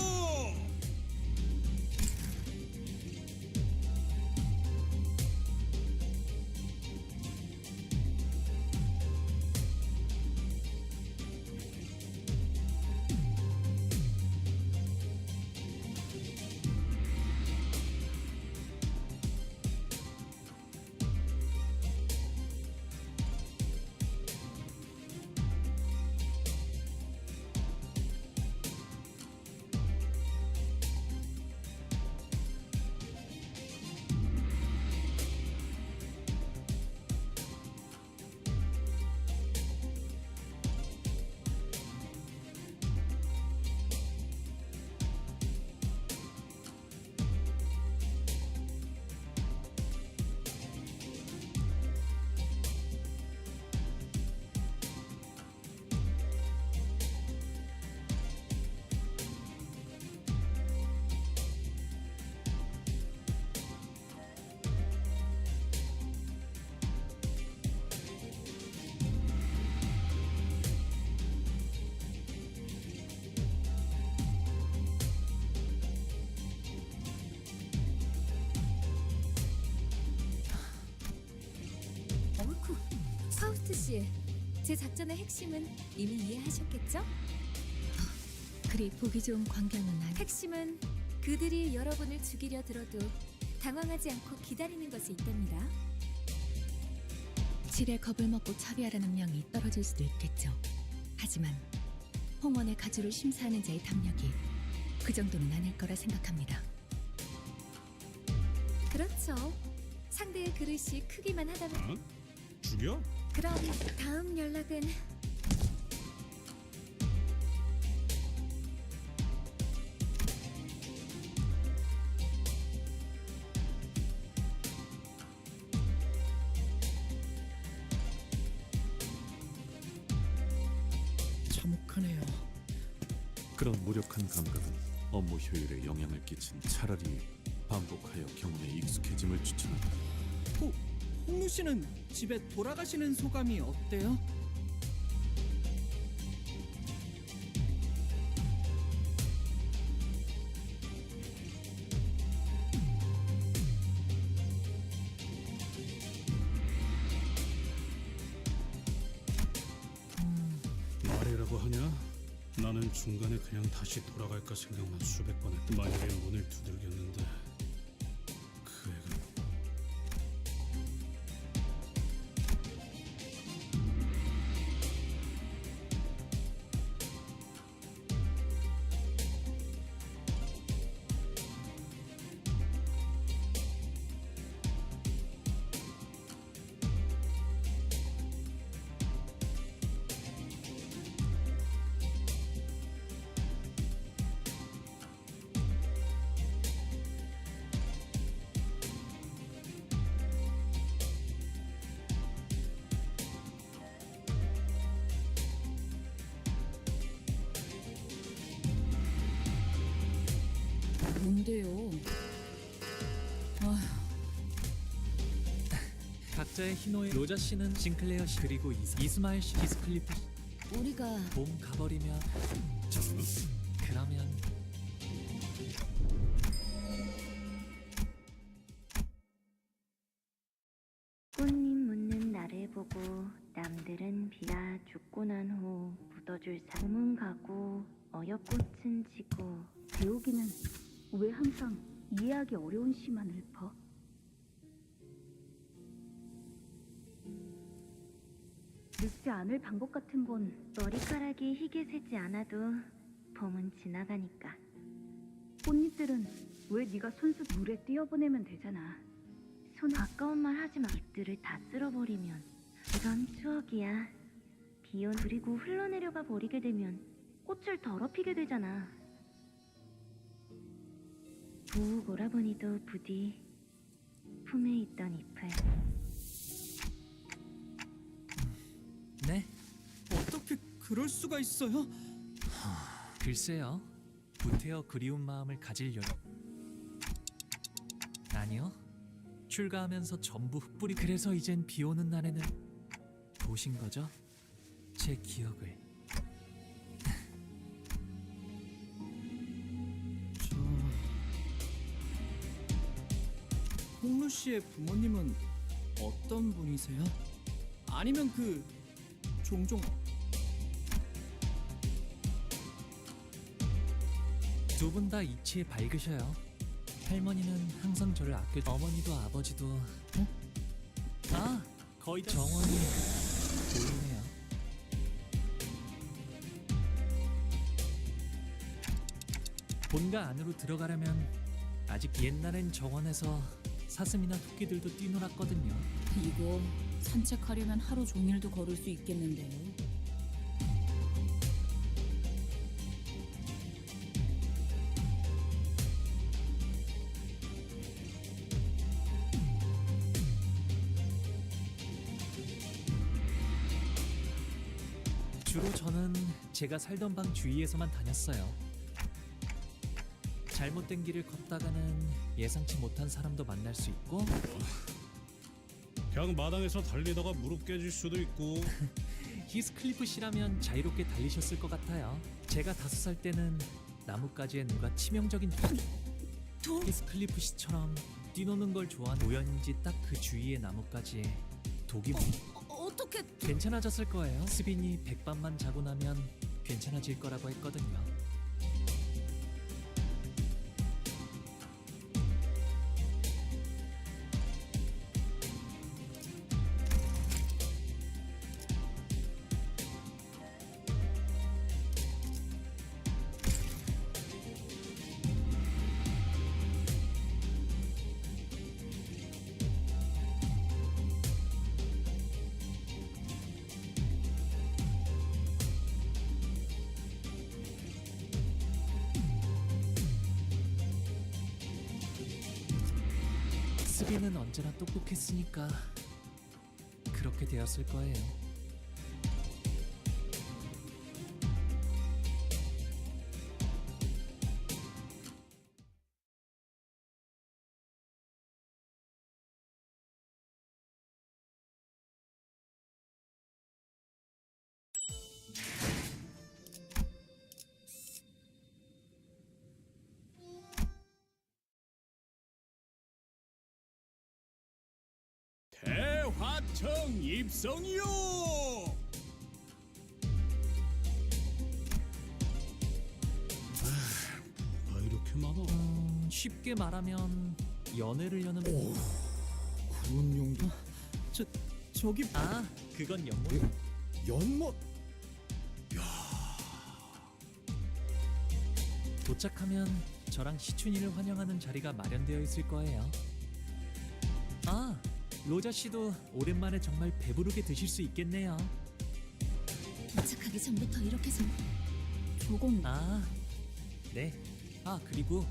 스코트 씨, 제 작전의 핵심은 이미 이해하셨겠죠? 그리 보기 좋은 광경은 아니. 핵심은 그들이 여러분을 죽이려 들어도 당황하지 않고 기다리는 것에 있답니다. 질에 겁을 먹고 처리하라는 명이 떨어질 수도 있겠죠. 하지만 홍원의 가주를 심사하는 자의 담력이 그 정도는 아닐 거라 생각합니다. 그렇죠. 상대의 그릇이 크기만 하다면. 죽여? 그럼 다음 연락은 참혹하네요. 그런 무력한 감각은 업무 효율에 영향을 끼친 차라리 반복하여 경험에 익숙해짐을 추천한다. 홍루 씨는 집에 돌아가시는 소감이 어때요? 말이라고 하냐? 나는 중간에 그냥 다시 돌아갈까 생각만 수백 번 했다. 만약에 문을 두들겼는데 그 애가 뭔데요? 각자의 희노애. 로저 씨는 싱클레어 씨, 그리고 이스마일 씨, 히스클리프 씨. 우리가 봄 가버리면 그러면 꽃잎 묻는 나를 보고 남들은 비가 죽고 난 후 묻어줄 봄은 가고 어여꽃은 지고 배우기는 왜 항상 이해하기 어려운 시만 읊어? 늙지 않을 방법 같은 건 머리카락이 희게 새지 않아도 봄은 지나가니까. 꽃잎들은 왜 네가 손수 물에 띄어보내면 되잖아. 손 아까운 말 하지마. 잎들을 다 쓸어버리면 이건 추억이야. 비온 그리고 흘러내려가 버리게 되면 꽃을 더럽히게 되잖아. 부욱 오라버니도 부디 품에 있던 잎을. 네? 어떻게 그럴 수가 있어요? 글쎄요. 부태어 그리운 마음을 가질 여력. 아니요. 출가하면서 전부 흩뿌리. 그래서 이젠 비오는 날에는 보신 거죠? 제 기억을. 홍루 씨의 부모님은 어떤 분이세요? 아니면 종종 두 분 다 이치에 밝으셔요. 할머니는 항상 저를 아껴. 어머니도 아버지도. 아, 거의 다 정원이 보이네요. 본가 안으로 들어가려면 아직 옛날엔 정원에서 사슴이나 토끼들도 뛰놀았거든요. 이거 산책하려면 하루 종일도 걸을 수 있겠는데요. 주로 저는 제가 살던 방 주위에서만 다녔어요. 잘못된 길을 걷다가는 예상치 못한 사람도 만날 수 있고. 그냥 마당에서 달리다가 무릎 깨질 수도 있고. 히스클리프 씨라면 자유롭게 달리셨을 것 같아요. 제가 5살 때는 나뭇가지에 누가 치명적인 히스클리프 씨처럼 뛰노는 걸 좋아하는 우연인지 딱 그 주위의 나뭇가지에 독이 어떻게 어떻게 괜찮아졌을 거예요. 스빈이 백밤만 자고 나면 괜찮아질 거라고 했거든요. 스빈은 언제나 똑똑했으니까 그렇게 되었을 거예요. 대화청 입성이요. 뭐가 이렇게 많아? 쉽게 말하면 연애를 여는 그런 용도? 저기 그건 연못. 연못? 도착하면 저랑 시춘이를 환영하는 자리가 마련되어 있을 거예요. 로자 씨도 오랜만에 정말 배부르게 드실 수 있겠네요. 도착하기 전부터 이렇게 조공. 네. 그리고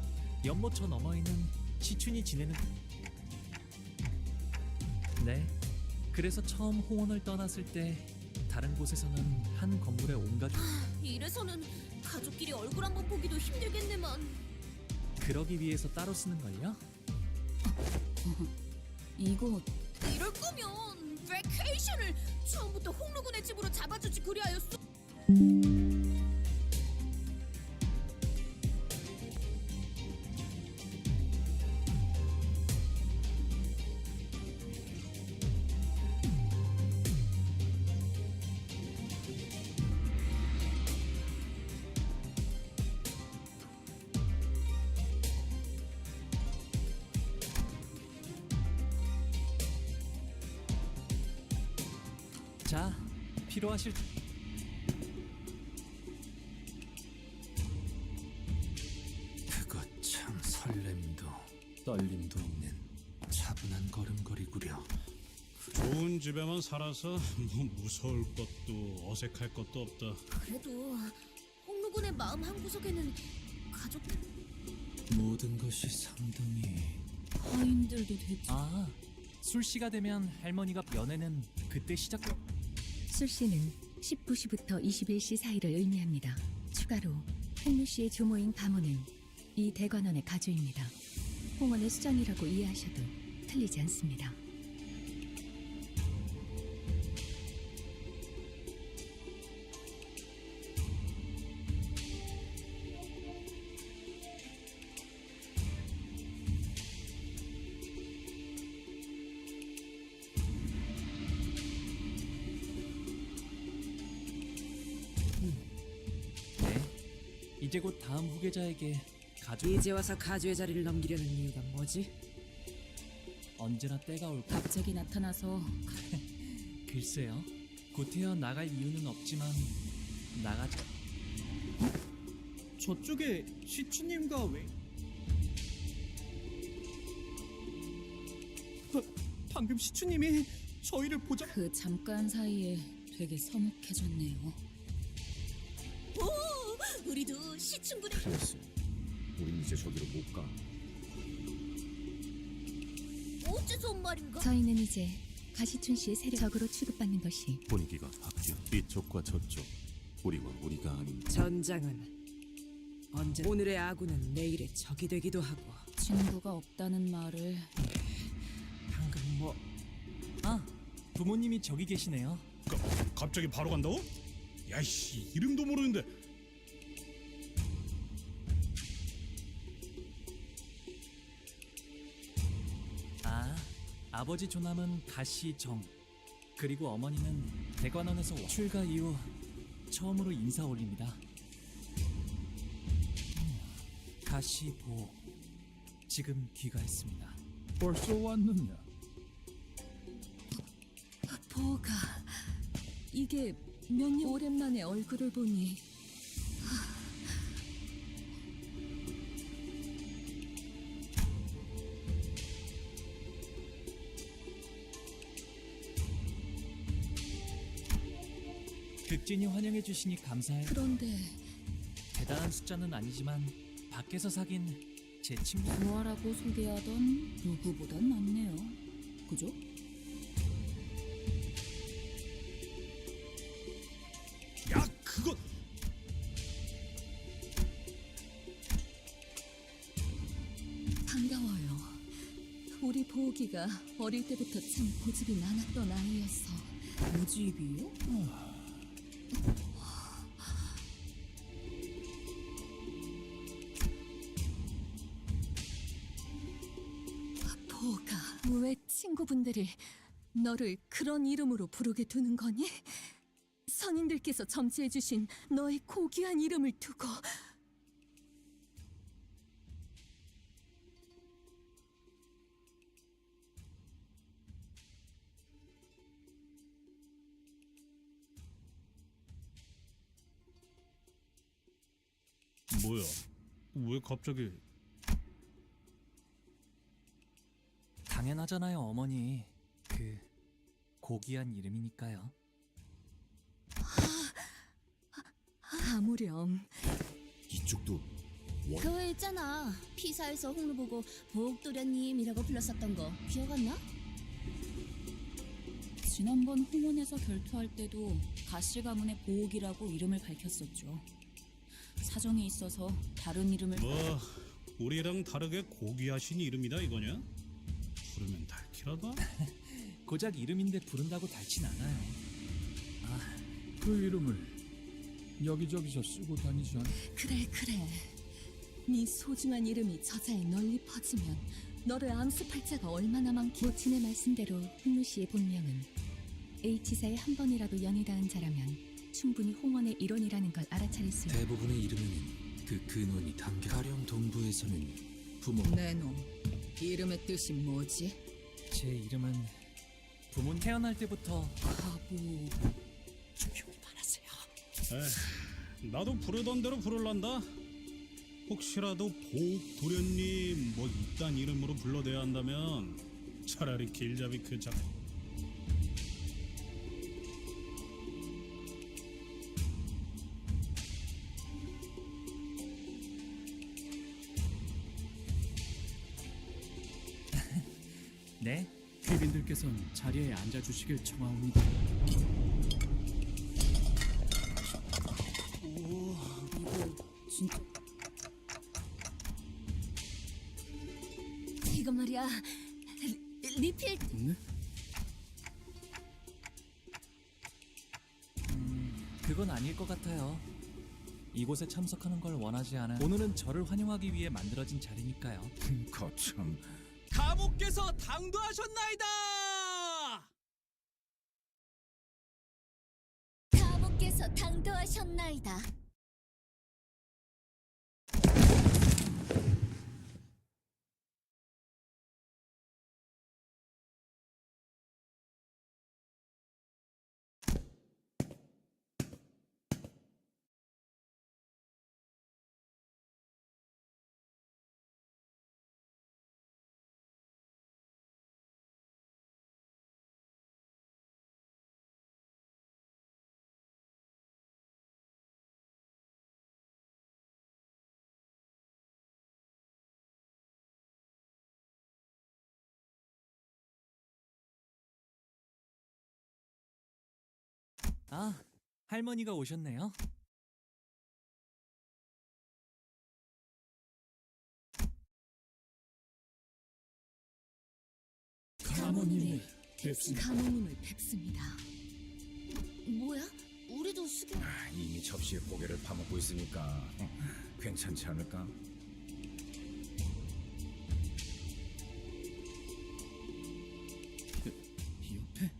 연못 저 너머에는 시춘이 지내는. 네. 그래서 처음 홍원을 떠났을 때 다른 곳에서는 한 건물에 온 가족. 이래서는 가족끼리 얼굴 한번 보기도 힘들겠네만. 그러기 위해서 따로 쓰는 걸요? 이거 이럴 거면 베케이션을 처음부터 홍루군의 집으로 잡아주지 그리하였어. 자, 필요하실. 그거 참 설렘도 떨림도 있는 차분한 걸음걸이구려. 좋은 집에만 살아서 뭐 무서울 것도 어색할 것도 없다. 그래도 홍루군의 마음 한구석에는 가족 모든 것이 상당히 하인들도 되지. 술시가 되면 할머니가 연애는 그때 시작. 술시는 19시부터 21시 사이를 의미합니다. 추가로 홍루 씨의 조모인 가모는 이 대관원의 가주입니다. 홍원의 수장이라고 이해하셔도 틀리지 않습니다. 이제 곧 다음 후계자에게 가족. 이제 와서 가주의 자리를 넘기려는 이유가 뭐지? 언제나 때가 올. 갑자기 나타나서 글쎄요. 곧이어 나갈 이유는 없지만 나가자. 저쪽에 시추님과 왜? 방금 시추님이 저희를 보자. 그 잠깐 사이에 되게 서먹해졌네요. 오, 우리도 시춘군의. 그랬어. 우린 이제 저기로 못 가. 어째서 온 말인가? 저희는 이제 가시춘 씨의 세력적으로 취급받는 것이 분위기가 바뀌어. 이쪽과 저쪽, 우리와 우리가 아닌. 전장은 언제 오늘의 아군은 내일의 적이 되기도 하고. 친구가 없다는 말을 방금 뭐? 부모님이 저기 계시네요. 갑자기 바로 간다고? 야이씨, 이름도 모르는데. 아버지 조남은 가시정, 그리고 어머니는 대관원에서 출가 이후 처음으로 인사 올립니다. 가시보 지금 귀가했습니다. 벌써 왔느냐? 보가 이게 몇 년 오랜만에 얼굴을 보니 극진히 환영해 주시니 감사해요. 그런데 대단한 숫자는 아니지만 밖에서 사귄 제 친구 부하라고 소개하던 누구보단 낫네요. 그죠? 야, 그건 반가워요. 우리 보기가 어릴 때부터 참 고집이 많았던 아이였어. 고집이요? 보가 왜 친구분들이 너를 그런 이름으로 부르게 두는 거니? 선인들께서 점치해주신 너의 고귀한 이름을 두고 뭐야? 왜 갑자기? 당연하잖아요, 어머니. 그 고귀한 이름이니까요. 아무렴. 이쪽도 그거 있잖아. 피사에서 홍루 보고 보옥도련님이라고 불렀었던 거 기억 안 나? 지난번 홍원에서 결투할 때도 가시 가문의 보옥이라고 이름을 밝혔었죠. 사정이 있어서 다른 이름을 뭐 우리랑 다르게 고귀하신 이름이다 이거냐? 부르면 닳기라도? 고작 이름인데 부른다고 닳진 않아요. 그 이름을 여기저기서 쓰고 다니지 않아? 그래. 네 소중한 이름이 저자에 널리 퍼지면 너를 암습할 자가 얼마나 많겠... 모친의 말씀대로 홍루 씨의 본명은 H사에 한 번이라도 연이 닿은 자라면 충분히 홍원의 일원이라는 걸 알아차릴 수 있다. 대부분의 이름에는 그 근원이 담겨. 가령 동부에서는 부모. 내놈 이름의 뜻이 뭐지? 제 이름은 부모 태어날 때부터 바보. 조용히 말하세요. 에이, 나도 부르던 대로 부를란다. 혹시라도 보옥도련님 뭐 이딴 이름으로 불러대야 한다면 차라리 길잡이 그 작... 네? 귀빈들께선 자리에 앉아주시길 청하옵니다. 오, 이거 진짜 이건 말이야. 리필. 네? 그건 아닐 것 같아요. 이곳에 참석하는 걸 원하지 않아. 오늘은 저를 환영하기 위해 만들어진 자리니까요. 거참. 감옥께서 당도하셨나이다! 감옥께서 당도하셨나이다. 아, 할머니가 오셨네요. 가모님을 뵙습니다. 뭐야? 우리도 수경... 이미 접시에 고개를 파먹고 있으니까 괜찮지 않을까? 이 옆에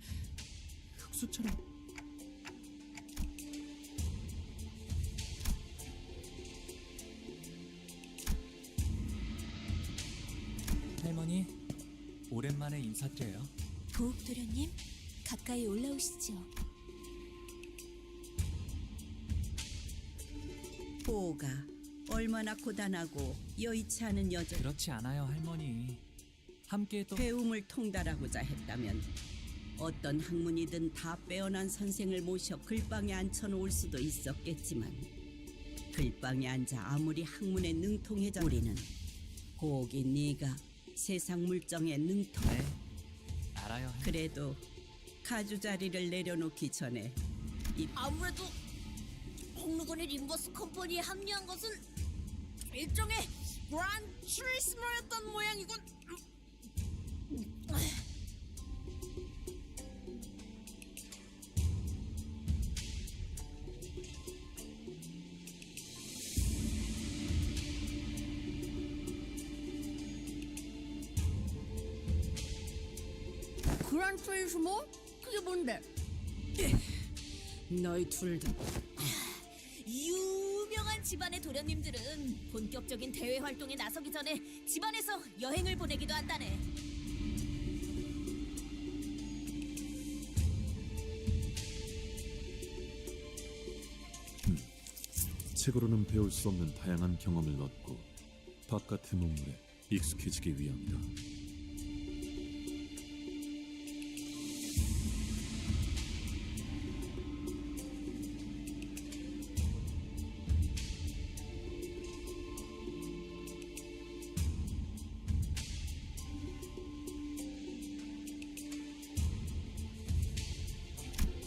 오랜만에 인사드려요. 보옥도련님, 가까이 올라오시죠. 보호가 얼마나 고단하고 여의치 않은 여자. 그렇지 않아요, 할머니. 함께 또 배움을 통달하고자 했다면 어떤 학문이든 다 빼어난 선생을 모셔 글방에 앉혀놓을 수도 있었겠지만 글방에 앉아 아무리 학문에 능통해져 우리는 보옥이 네가 세상 물정에 능통. 네, 알아요. 할머니. 그래도 가주자리를 내려놓기 전에 아무래도 홍루건의 림버스 컴퍼니에 합류한 것은 일종의 그란 트리스머였던 모양이군. 그란 트리스머? 그게 뭔데? 너희 둘도 유명한 집안의 도련님들은 본격적인 대외 활동에 나서기 전에 집안에서 여행을 보내기도 한다네. 책으로는 배울 수 없는 다양한 경험을 얻고 바깥의 문물에 익숙해지기 위함이다.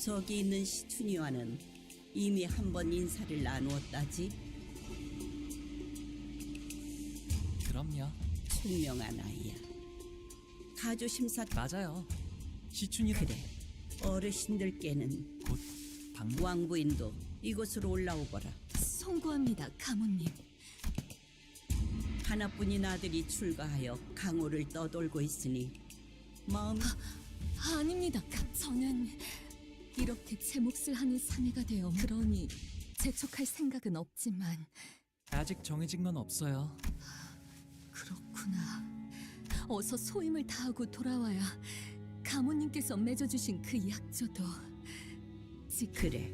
저기 있는 시춘이와는 이미 한 번 인사를 나누었다지. 그럼요. 총명한 아이야. 가주 심사 맞아요. 시춘이 그래. 어르신들께는 곧 왕부인도 이곳으로 올라오거라. 송구합니다, 가문님. 하나뿐인 아들이 출가하여 강호를 떠돌고 있으니 마음이 아닙니다. 저는 이렇게 제 몫을 하는 사내가 되어 그러니 재촉할 생각은 없지만 아직 정해진 건 없어요. 그렇구나. 어서 소임을 다하고 돌아와야 가모님께서 맺어주신 그 약조도 그래.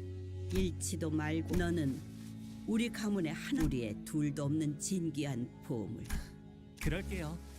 잃지도 말고 너는 우리 가문의 하나 우리의 둘도 없는 진귀한 보물. 그럴게요.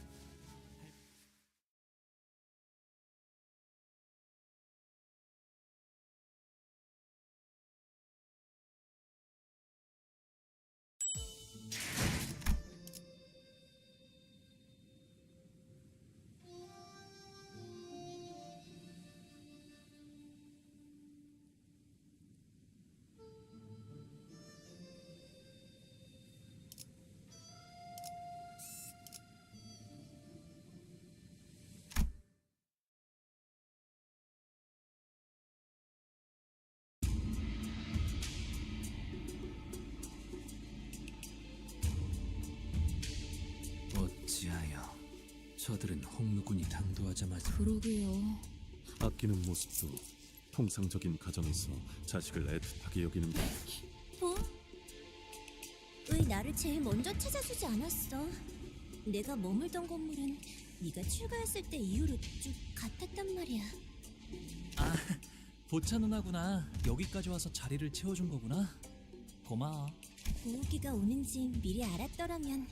어찌하여 저들은 홍루군이 당도하자마자 그러게요. 아끼는 모습도 통상적인 가정에서 자식을 애틋하게 여기는 것. 어? 왜 나를 제일 먼저 찾아주지 않았어? 내가 머물던 건물은 네가 출가했을 때 이후로 쭉 같았단 말이야. 아, 보차 누나구나. 여기까지 와서 자리를 채워준 거구나. 고마워. 보호기가 오는지 미리 알았더라면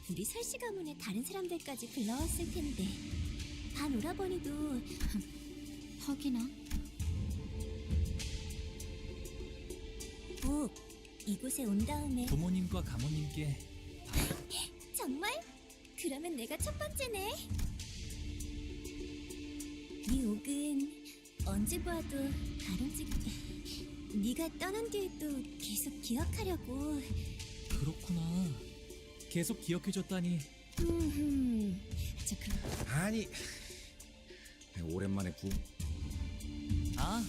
우리 설씨 가문의 다른 사람들까지 불러왔을 텐데. 반 오라버니도 허기나? 보, 이곳에 온 다음에 부모님과 가모님께 정말? 그러면 내가 첫 번째네. 네 옥은 언제 봐도 다름쥐. 네가 떠난 뒤에도 계속 기억하려고. 그렇구나. 계속 기억해줬다니. 저 그럼 아니 오랜만에 아,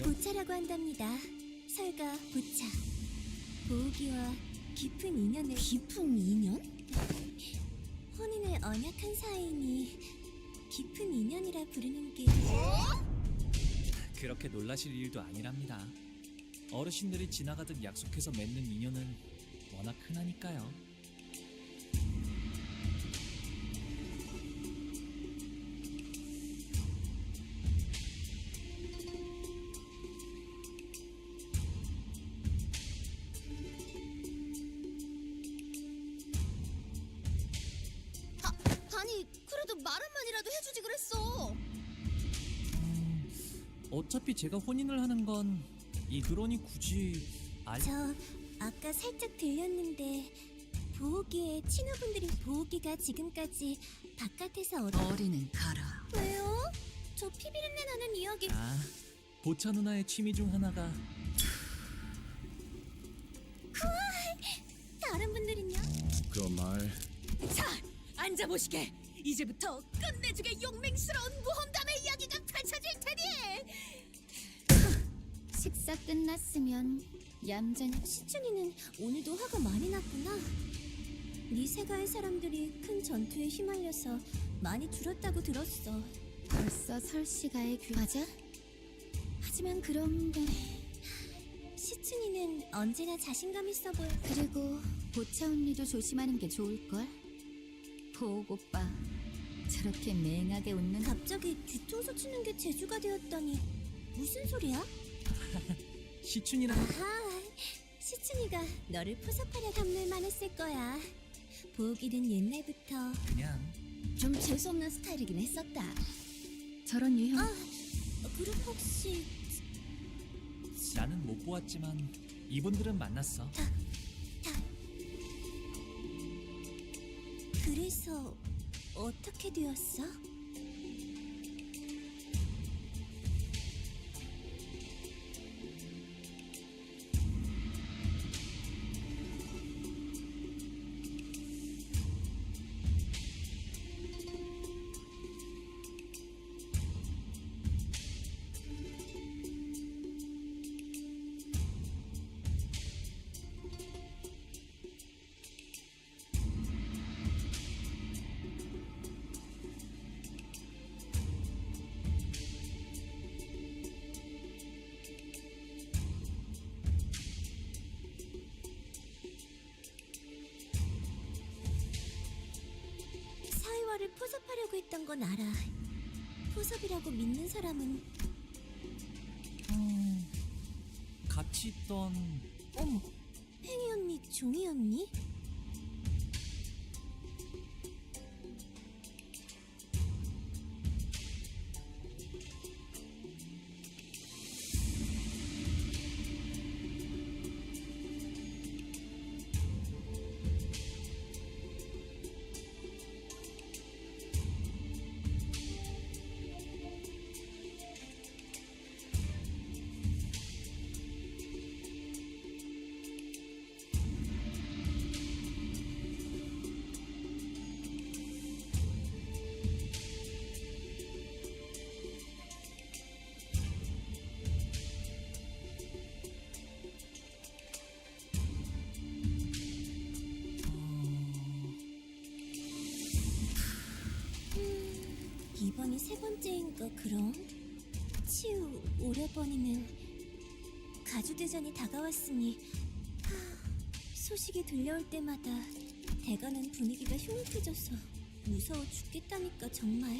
보차라고 한답니다. 설가 보차. 보호기와 깊은 인연을. 깊은 인연? 혼인을 언약한 사이니 깊은 인연이라 부르는 게. 그렇게 놀라실 일도 아니랍니다. 어르신들이 지나가듯 약속해서 맺는 인연은 워낙 흔하니까요. 어차피 제가 혼인을 하는 건 이 드론이 굳이 저 아까 살짝 들렸는데 보호기에 친구분들이 보호기가 지금까지 바깥에서 어리는 가라. 왜요? 저 피비린내 나는 이야기. 보차 누나의 취미 중 하나가 우와, 다른 분들은요? 그 말 자, 앉아보시게. 이제부터 끝내주게 용맹스러운 모험담의 이야기가 펼쳐질 테니. 식사 끝났으면 얌전히. 시춘이는 오늘도 화가 많이 났구나. 네 세가의 사람들이 큰 전투에 휘말려서 많이 줄었다고 들었어. 벌써 설씨가의 맞아? 하지만 그런 건 시춘이는 언제나 자신감 있어 보여. 그리고 보차 언니도 조심하는 게 좋을걸. 보옥 오빠 저렇게 맹하게 웃는. 갑자기 뒤통수 치는 게 재주가 되었다니 무슨 소리야? 시춘이랑 아하, 시춘이가 너를 포섭하려 담물만 했을 거야. 보옥이는 옛날부터 그냥 좀 재수없는 스타일이긴 했었다. 저런 유형. 그럼 혹시 나는 못 보았지만 이분들은 만났어. 그래서 어떻게 되었어? 사이와를 포섭하려고 했던 건 알아. 포섭이라고 믿는 사람은 같이 있던 어머, 팽이 언니, 종이 언니? 이번이 세 번째인가 그럼? 치우 오라버니는 가주대전이 다가왔으니 소식이 들려올 때마다 대관은 분위기가 흉흉해져서 무서워 죽겠다니까 정말.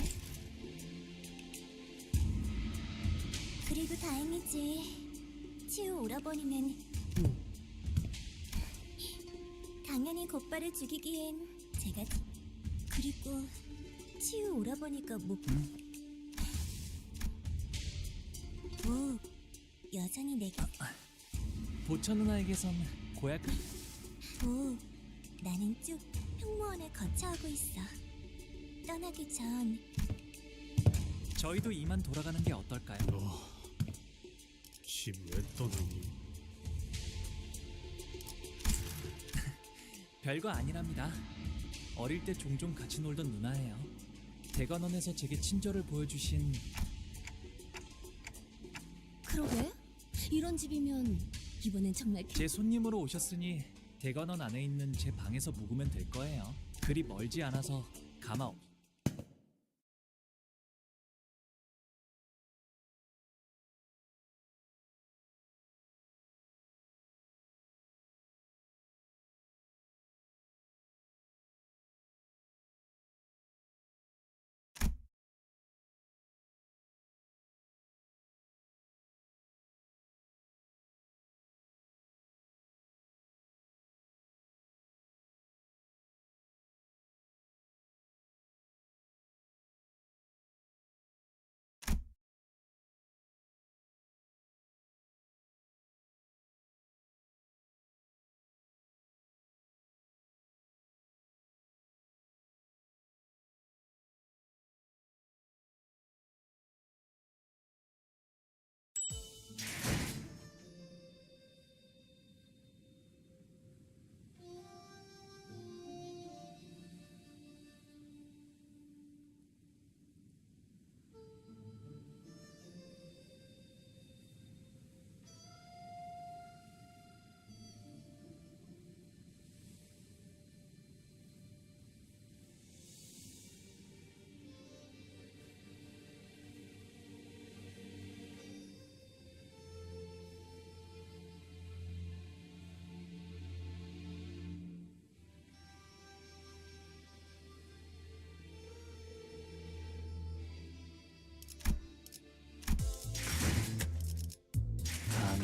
그래도 다행이지. 치우 오라버니는 당연히 곧바를 죽이기엔 제가. 그리고 치우 오라버니가 뭐 여전히 내가 보차 누나에게선 고약. 나는 쭉 형무원을 거처하고 있어. 떠나기 전 저희도 이만 돌아가는 게 어떨까요? 집 왜 떠나니? 별거 아니랍니다. 어릴 때 종종 같이 놀던 누나예요. 대관원에서 제게 친절을 보여주신. 그러게? 이런 집이면 이번엔 정말 제 손님으로 오셨으니 대관원 안에 있는 제 방에서 묵으면 될 거예요. 그리 멀지 않아서 가마 없.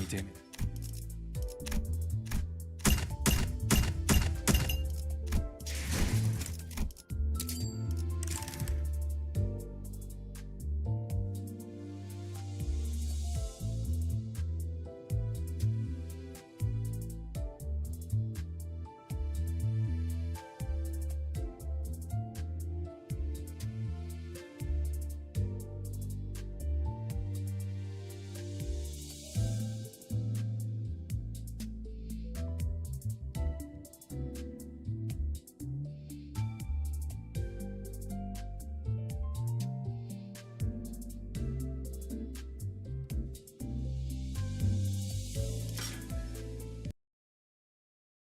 damn it.